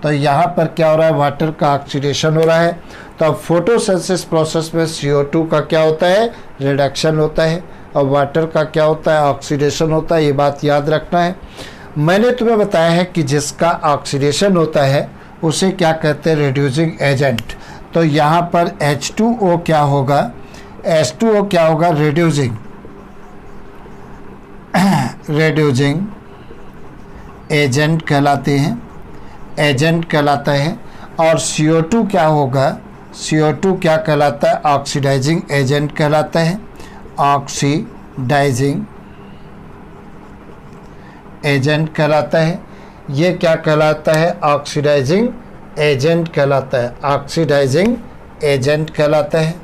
तो यहाँ पर क्या हो रहा है? वाटर का ऑक्सीडेशन हो रहा है। तो अब फोटोसिंथेसिस प्रोसेस में CO2 का क्या होता है? रिडक्शन होता है, और वाटर का क्या होता है? ऑक्सीडेशन होता है। ये बात याद रखना है। मैंने तुम्हें बताया है कि जिसका ऑक्सीडेशन होता है उसे क्या कहते हैं? Reducing agent. तो यहाँ पर H2O क्या होगा? H2O क्या होगा? रिड्यूसिंग एजेंट कहलाते हैं, एजेंट कहलाता है। और CO2 क्या होगा? CO2 क्या कहलाता है? ऑक्सीडाइजिंग एजेंट कहलाता है, ऑक्सीडाइजिंग एजेंट कहलाता है। ये क्या कहलाता है? ऑक्सीडाइजिंग एजेंट कहलाता है, ऑक्सीडाइजिंग एजेंट कहलाता है,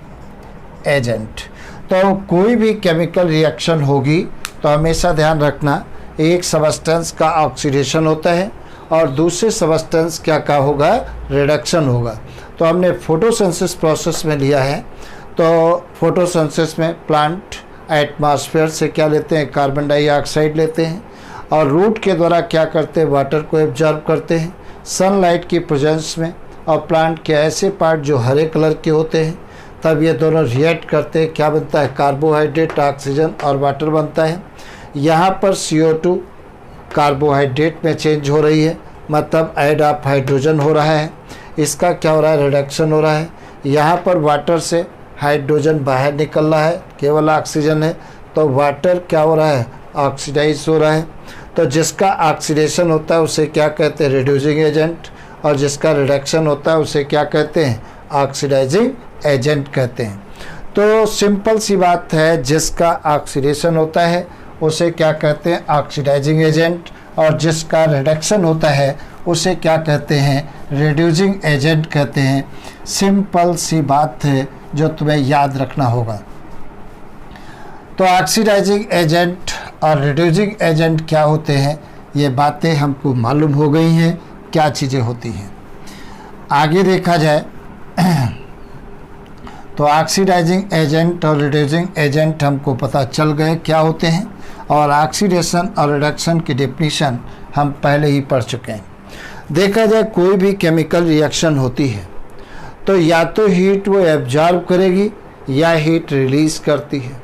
एजेंट। तो कोई भी केमिकल रिएक्शन होगी तो हमेशा ध्यान रखना, एक सबस्टेंस का ऑक्सीडेशन होता है और दूसरे सबस्टेंस क्या का होगा? रिडक्शन होगा। तो हमने फोटोसिंथेसिस प्रोसेस में लिया है। तो फोटोसिंथेसिस में प्लांट एटमॉस्फेयर से क्या लेते हैं? कार्बन डाइऑक्साइड लेते हैं, और रूट के द्वारा क्या करते हैं? वाटर को एब्जॉर्ब करते हैं सनलाइट की प्रेजेंस में। और प्लांट के ऐसे पार्ट जो हरे कलर के होते हैं, तब ये दोनों रिएक्ट करते हैं, क्या बनता है? कार्बोहाइड्रेट, ऑक्सीजन और वाटर बनता है। यहाँ पर CO2 कार्बोहाइड्रेट में चेंज हो रही है, मतलब ऐड ऑफ हाइड्रोजन हो रहा है, इसका क्या हो रहा है? रिडक्शन हो रहा है। यहाँ पर वाटर से हाइड्रोजन बाहर निकल रहा है, केवल ऑक्सीजन है, तो वाटर क्या हो रहा है, ऑक्सीडाइज हो रहा है। तो जिसका ऑक्सीडेशन होता है उसे क्या कहते हैं, रिड्यूसिंग एजेंट, और जिसका रिडक्शन होता है उसे क्या कहते हैं, ऑक्सीडाइजिंग एजेंट कहते हैं। तो सिंपल सी बात है, जिसका ऑक्सीडेशन होता है उसे क्या कहते हैं, ऑक्सीडाइजिंग एजेंट, और जिसका रिडक्शन होता है उसे क्या कहते हैं, रिड्यूसिंग एजेंट कहते हैं। सिंपल सी बात है जो तुम्हें याद रखना होगा। तो ऑक्सीडाइजिंग एजेंट और रिड्यूसिंग एजेंट क्या होते हैं, ये बातें हमको मालूम हो गई हैं क्या चीज़ें होती हैं। आगे देखा जाए तो ऑक्सीडाइजिंग एजेंट और रिड्यूसिंग एजेंट हमको पता चल गए क्या होते हैं, और ऑक्सीडेशन और रिडक्शन की डेफिनेशन हम पहले ही पढ़ चुके हैं। देखा जाए कोई भी केमिकल रिएक्शन होती है तो या तो हीट वो एब्जॉर्ब करेगी या हीट रिलीज़ करती है।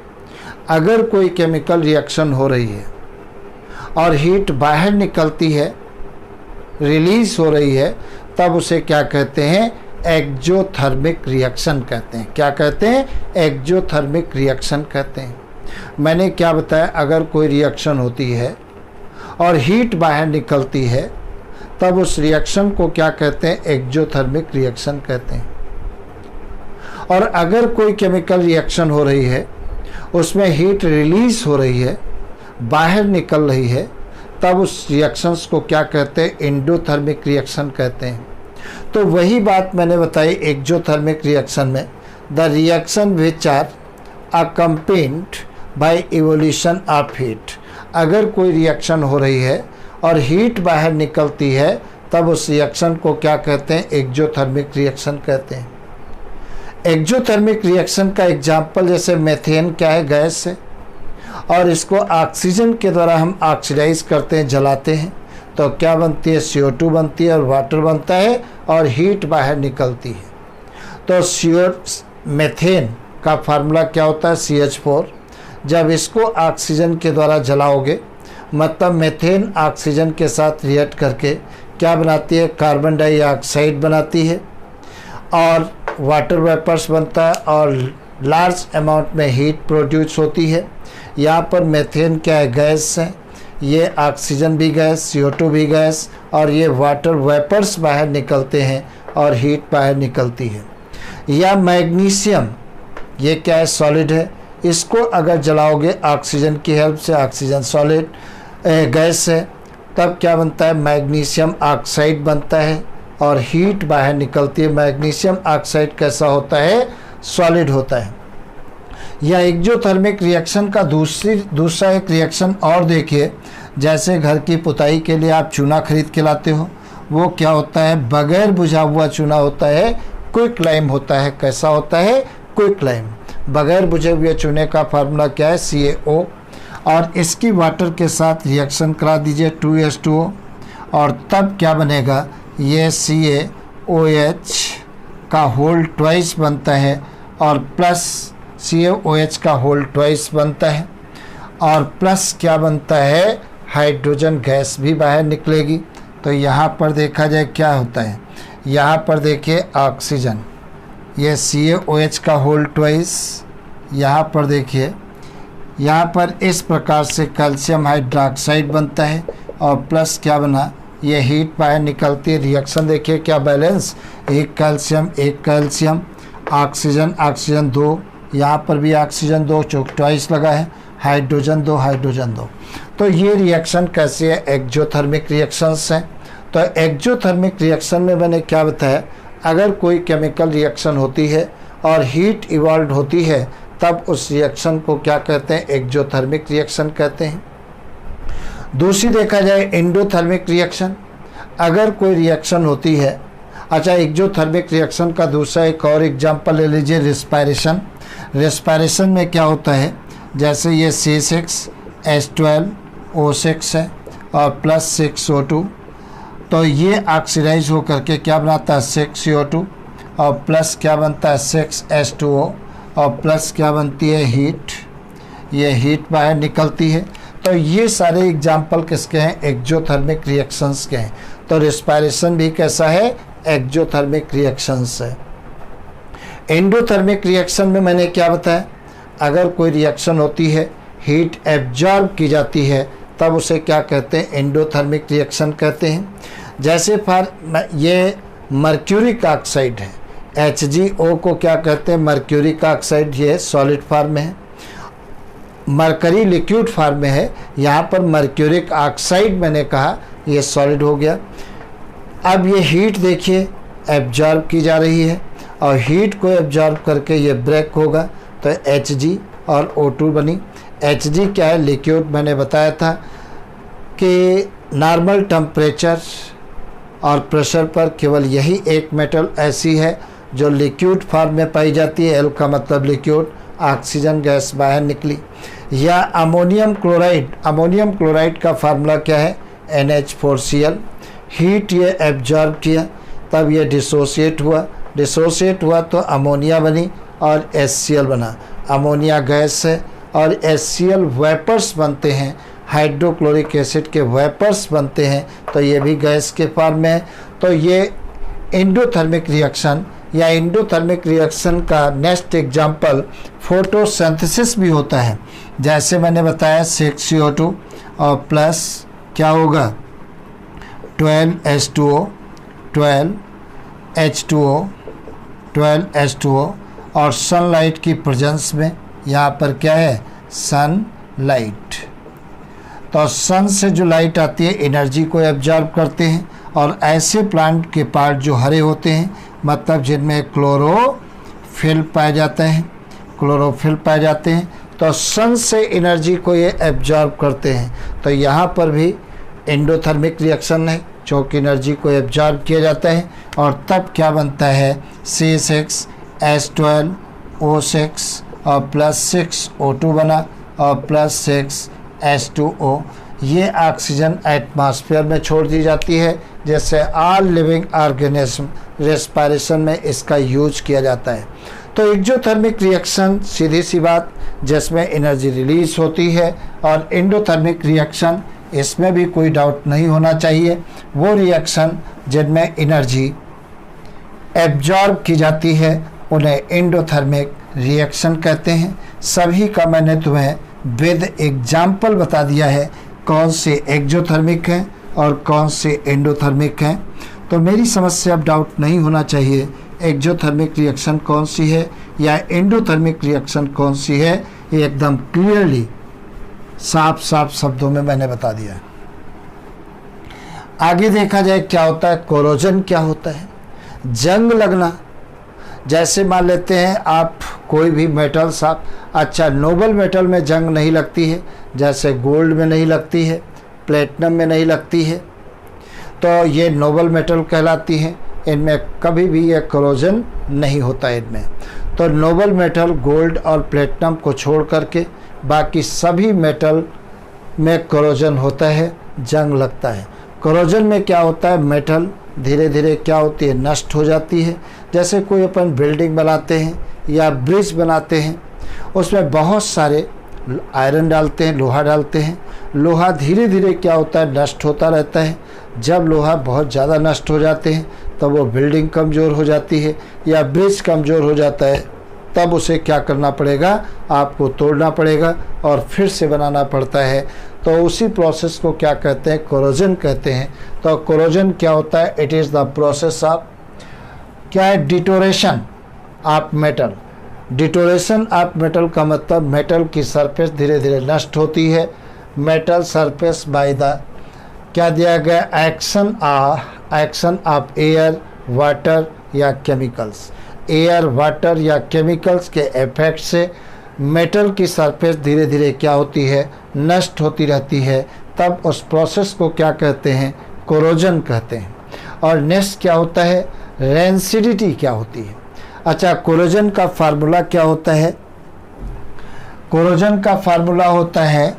अगर कोई केमिकल रिएक्शन हो रही है और हीट बाहर निकलती है, रिलीज हो रही है, तब उसे क्या कहते हैं, एक्जोथर्मिक रिएक्शन कहते हैं। क्या कहते हैं, एक्जोथर्मिक रिएक्शन कहते हैं। मैंने क्या बताया, अगर कोई रिएक्शन होती है और हीट बाहर निकलती है तब उस रिएक्शन को क्या कहते हैं, एक्जोथर्मिक रिएक्शन कहते हैं। और अगर कोई केमिकल रिएक्शन हो रही है, उसमें हीट रिलीज हो रही है, बाहर निकल रही है, तब उस रिएक्शंस को क्या कहते हैं, एंडोथर्मिक रिएक्शन कहते हैं। तो वही बात मैंने बताई एक्जोथर्मिक रिएक्शन में, the reaction which are accompanied by evolution of heat. अगर कोई रिएक्शन हो रही है और हीट बाहर निकलती है तब उस रिएक्शन को क्या कहते हैं, एक्जोथर्मिक रिएक्शन कहते हैं। एक्जोथर्मिक रिएक्शन का एग्जाम्पल जैसे मेथेन क्या है, गैस है, और इसको ऑक्सीजन के द्वारा हम ऑक्सीडाइज करते हैं, जलाते हैं, तो क्या बनती है, CO2 बनती है और वाटर बनता है और हीट बाहर निकलती है। तो मेथेन का फार्मूला क्या होता है, CH4। जब इसको ऑक्सीजन के द्वारा जलाओगे, मतलब मेथेन ऑक्सीजन के साथ रिएक्ट करके क्या बनाती है, कार्बन डाइऑक्साइड बनाती है और वाटर वेपर्स बनता है और लार्ज अमाउंट में हीट प्रोड्यूस होती है। यहाँ पर मेथेन क्या है, गैस है, ये ऑक्सीजन भी गैस, CO2 भी गैस, और ये वाटर वेपर्स बाहर निकलते हैं और हीट बाहर निकलती है। या मैग्नीशियम, ये क्या है, सॉलिड है, इसको अगर जलाओगे ऑक्सीजन की हेल्प से, ऑक्सीजन सॉलिड गैस है, तब क्या बनता है, मैग्नीशियम ऑक्साइड बनता है और हीट बाहर निकलती है। मैग्नीशियम ऑक्साइड कैसा होता है, सॉलिड होता है। या एक्जोथर्मिक रिएक्शन का दूसरा एक रिएक्शन और देखिए, जैसे घर की पुताई के लिए आप चूना खरीद के लाते हो, वो क्या होता है, बगैर बुझा हुआ चूना होता है, क्विक लाइम होता है। कैसा होता है, क्विक लाइम। बगैर बुझे हुए चूने का फार्मूला क्या है, CaO, और इसकी वाटर के साथ रिएक्शन करा दीजिए 2H2O, और तब क्या बनेगा, ये CaOH का होल ट्वाइस बनता है और प्लस CaOH का होल ट्वाइस बनता है, और प्लस क्या बनता है, हाइड्रोजन गैस भी बाहर निकलेगी। तो यहाँ पर देखा जाए क्या होता है, यहाँ पर देखिए ऑक्सीजन, ये CaOH का होल ट्वाइस, यहाँ पर देखिए, यहाँ पर इस प्रकार से कैल्शियम हाइड्रोक्साइड बनता है और प्लस क्या बना, ये हीट बाहर निकलती है। रिएक्शन देखिए क्या बैलेंस, एक कैल्शियम, ऑक्सीजन, ऑक्सीजन 2, यहाँ पर भी ऑक्सीजन 2, चौक ट्वाइस लगा है, हाइड्रोजन 2। तो ये रिएक्शन कैसी है, एक्जोथर्मिक रिएक्शंस हैं। तो एक्जोथर्मिक रिएक्शन में मैंने क्या बताया, अगर कोई केमिकल रिएक्शन होती है और हीट इवॉल्व होती है तब उस रिएक्शन को क्या कहते हैं, एक्जोथर्मिक रिएक्शन कहते हैं। दूसरी देखा जाए एंडोथर्मिक रिएक्शन, अगर कोई रिएक्शन होती है, अच्छा एक्जोथर्मिक रिएक्शन का दूसरा एक और एग्जांपल ले लीजिए, रिस्पायरेशन। रिस्पायरेशन में क्या होता है, जैसे ये C6H12O6 है और प्लस 6O2, तो ये ऑक्सीडाइज होकर के क्या बनाता है, 6CO2, और प्लस क्या बनता है, 6H2O, और प्लस क्या बनती है, हीट, ये हीट बाहर निकलती है। तो ये सारे एग्जाम्पल किसके हैं, एक्जोथर्मिक रिएक्शंस के हैं। तो रिस्पायरेशन भी कैसा है, एक्जोथर्मिक रिएक्शंस है। एंडोथर्मिक रिएक्शन में मैंने क्या बताया, अगर कोई रिएक्शन होती है, हीट एब्जॉर्ब की जाती है, तब उसे क्या कहते हैं, एंडोथर्मिक रिएक्शन कहते हैं। जैसे ये मर्क्यूरिक ऑक्साइड है, HgO को क्या कहते हैं, मर्क्यूरिक ऑक्साइड, ये सॉलिड फॉर्म में है। मरकरी लिक्विड फॉर्म में है, यहाँ पर मर्क्यूरिक ऑक्साइड मैंने कहा, ये सॉलिड हो गया। अब ये हीट देखिए एब्जॉर्ब की जा रही है और हीट को एब्जॉर्ब करके ये ब्रेक होगा, तो Hg और O2 बनी। Hg क्या है, लिक्विड, मैंने बताया था कि नॉर्मल टेम्परेचर और प्रेशर पर केवल यही एक मेटल ऐसी है जो लिक्विड फॉर्म में पाई जाती है, L का मतलब लिक्विड, ऑक्सीजन गैस बाहर निकली। या अमोनियम क्लोराइड का फार्मूला क्या है, NH4Cl। हीट ये एब्जॉर्ब किया, तब ये डिसोसिएट हुआ तो अमोनिया बनी और HCl बना। अमोनिया गैस है और HCl वेपर्स बनते हैं, हाइड्रोक्लोरिक एसिड के वेपर्स बनते हैं, तो ये भी गैस के फॉर्म में है। तो ये एंडोथर्मिक रिएक्शन या एंडोथर्मिक रिएक्शन का नेक्स्ट एग्जाम्पल फोटोसिंथेसिस भी होता है। जैसे मैंने बताया 6CO2 और प्लस क्या होगा 12H2O, 12H2O, 12H2O और सनलाइट की प्रेजेंस में, यहाँ पर क्या है, सनलाइट। तो सन से जो लाइट आती है एनर्जी को एब्जॉर्ब करते हैं, और ऐसे प्लांट के पार्ट जो हरे होते हैं, मतलब जिनमें क्लोरोफिल पाए जाते हैं, तो सन से एनर्जी को ये एब्जॉर्ब करते हैं। तो यहाँ पर भी एंडोथर्मिक रिएक्शन है, चौक एनर्जी को एब्जॉर्ब किया जाता है और तब क्या बनता है, C6H12O6 और प्लस 6O2 बना और प्लस 6H2O। ये ऑक्सीजन एटमॉस्फेयर में छोड़ दी जाती है, जैसे ऑल लिविंग ऑर्गेनिज्म रेस्पिरेशन में इसका यूज किया जाता है। तो एक्सोथर्मिक रिएक्शन सीधी सी बात, जिसमें एनर्जी रिलीज होती है, और एंडोथर्मिक रिएक्शन, इसमें भी कोई डाउट नहीं होना चाहिए, वो रिएक्शन जिनमें एनर्जी एब्जॉर्ब की जाती है उन्हें एंडोथर्मिक रिएक्शन कहते हैं। सभी का मैंने तुम्हें विद एग्जाम्पल बता दिया है, कौन से एक्सोथर्मिक हैं और कौन से एंडोथर्मिक हैं। तो मेरी समझ से अब डाउट नहीं होना चाहिए एक्सोथर्मिक रिएक्शन कौन सी है या एंडोथर्मिक रिएक्शन कौन सी है, ये एकदम क्लियरली साफ शब्दों में मैंने बता दिया है। आगे देखा जाए क्या होता है, कोरोजन क्या होता है, जंग लगना। जैसे मान लेते हैं आप कोई भी मेटल साफ, अच्छा नोबल मेटल में जंग नहीं लगती है, जैसे गोल्ड में नहीं लगती है, प्लेटिनम में नहीं लगती है, तो ये नोबल मेटल कहलाती हैं। इनमें कभी भी ये कोरोजन नहीं होता इनमें। तो नोबल मेटल गोल्ड और प्लेटिनम को छोड़ करके बाकी सभी मेटल में कोरोजन होता है, जंग लगता है। कोरोजन में क्या होता है, मेटल धीरे धीरे क्या होती है, नष्ट हो जाती है। जैसे कोई अपन बिल्डिंग बनाते हैं या ब्रिज बनाते हैं, उसमें बहुत सारे आयरन डालते हैं, लोहा डालते हैं, लोहा धीरे धीरे क्या होता है, नष्ट होता रहता है। जब लोहा बहुत ज़्यादा नष्ट हो जाते हैं तब वो बिल्डिंग कमज़ोर हो जाती है या ब्रिज कमज़ोर हो जाता है, तब उसे क्या करना पड़ेगा, आपको तोड़ना पड़ेगा और फिर से बनाना पड़ता है। तो उसी प्रोसेस को क्या कहते हैं, कोरोजन कहते हैं। तो कोरोजन क्या होता है, it is the process of क्या है, deterioration of metal. Deterioration of metal का मतलब मेटल की सरफेस धीरे धीरे नष्ट होती है। मेटल सरफेस बाय द क्या दिया गया, एक्शन ऑफ एयर, वाटर या केमिकल्स। एयर, वाटर या केमिकल्स के इफेक्ट से मेटल की सरफेस धीरे धीरे क्या होती है, नष्ट होती रहती है। तब उस प्रोसेस को क्या कहते हैं, कोरोजन कहते हैं। और नेक्स्ट क्या होता है, रेंसिडिटी क्या होती है। अच्छा, कोरोजन का फार्मूला क्या होता है, कोरोजन का फार्मूला होता है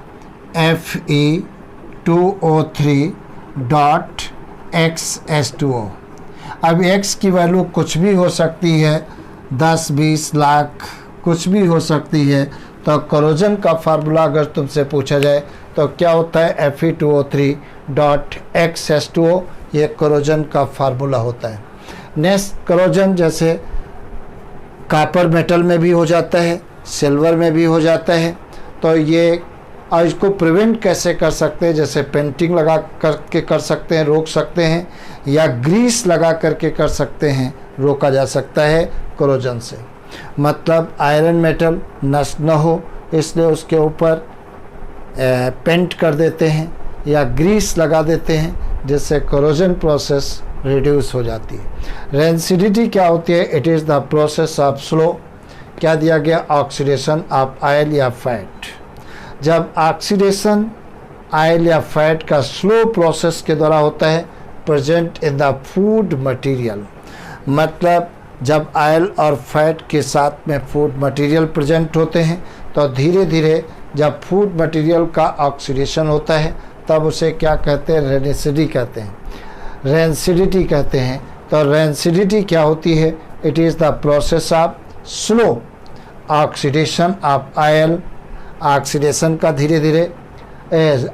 Fe2O3.XH2O। अब X की वैल्यू कुछ भी हो सकती है, 10, 20 लाख कुछ भी हो सकती है। तो कोरोजन का फार्मूला अगर तुमसे पूछा जाए तो क्या होता है, Fe2O3.XH2O, ये कोरोजन का फार्मूला होता है। नेक्स्ट कोरोजन, जैसे कॉपर मेटल में भी हो जाता है, सिल्वर में भी हो जाता है। तो ये और इसको प्रिवेंट कैसे कर सकते हैं, जैसे पेंटिंग लगा करके कर सकते हैं, रोक सकते हैं, या ग्रीस लगा करके कर सकते हैं, रोका जा सकता है कोरोजन से। मतलब आयरन मेटल नष्ट न हो इसलिए उसके ऊपर पेंट कर देते हैं या ग्रीस लगा देते हैं, जिससे कोरोजन प्रोसेस रिड्यूस हो जाती है। रेंसिडिटी क्या होती है? It is the process of slow, क्या दिया गया, ऑक्सीडेशन ऑफ ऑयल या फैट। जब ऑक्सीडेशन ऑयल या फैट का स्लो प्रोसेस के द्वारा होता है present in the food material, मतलब जब ऑयल और फैट के साथ में फूड मटेरियल प्रेजेंट होते हैं तो धीरे धीरे जब फूड मटेरियल का ऑक्सीडेशन होता है तब उसे क्या कहते हैं, रेनिसिटी कहते हैं, रेंसिडिटी कहते हैं। तो रेंसिडिटी क्या होती है? It is the process of slow oxidation of oil, oxidation का धीरे धीरे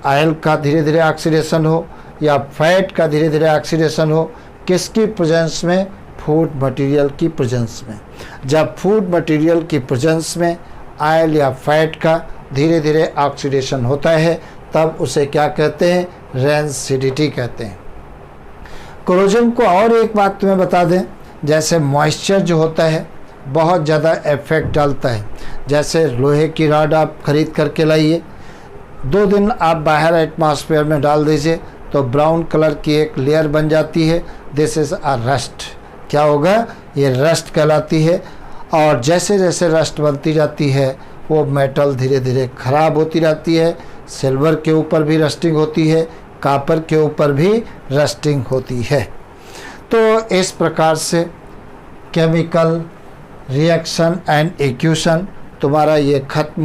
ऑयल का धीरे धीरे ऑक्सीडेशन हो या फैट का धीरे धीरे ऑक्सीडेशन हो, किसकी प्रेजेंस में, फूड मटेरियल की प्रेजेंस में। जब फूड मटेरियल की प्रेजेंस में ऑयल या फैट का धीरे धीरे ऑक्सीडेशन होता है तब उसे क्या कहते हैं, रेंसिडिटी कहते हैं। कोरोजन को और एक बात तुम्हें बता दें, जैसे मॉइस्चर जो होता है बहुत ज़्यादा इफेक्ट डालता है। जैसे लोहे की रॉड आप खरीद करके लाइए, 2 दिन आप बाहर एटमॉस्फेयर में डाल दीजिए तो ब्राउन कलर की एक लेयर बन जाती है, दिस इज़ अ रस्ट। क्या होगा, ये रस्ट कहलाती है। और जैसे जैसे रस्ट बनती जाती है वो मेटल धीरे धीरे ख़राब होती रहती है। सिल्वर के ऊपर भी रस्टिंग होती है, कॉपर के ऊपर भी रस्टिंग होती है। तो इस प्रकार से केमिकल रिएक्शन एंड इक्वेशन तुम्हारा ये खत्म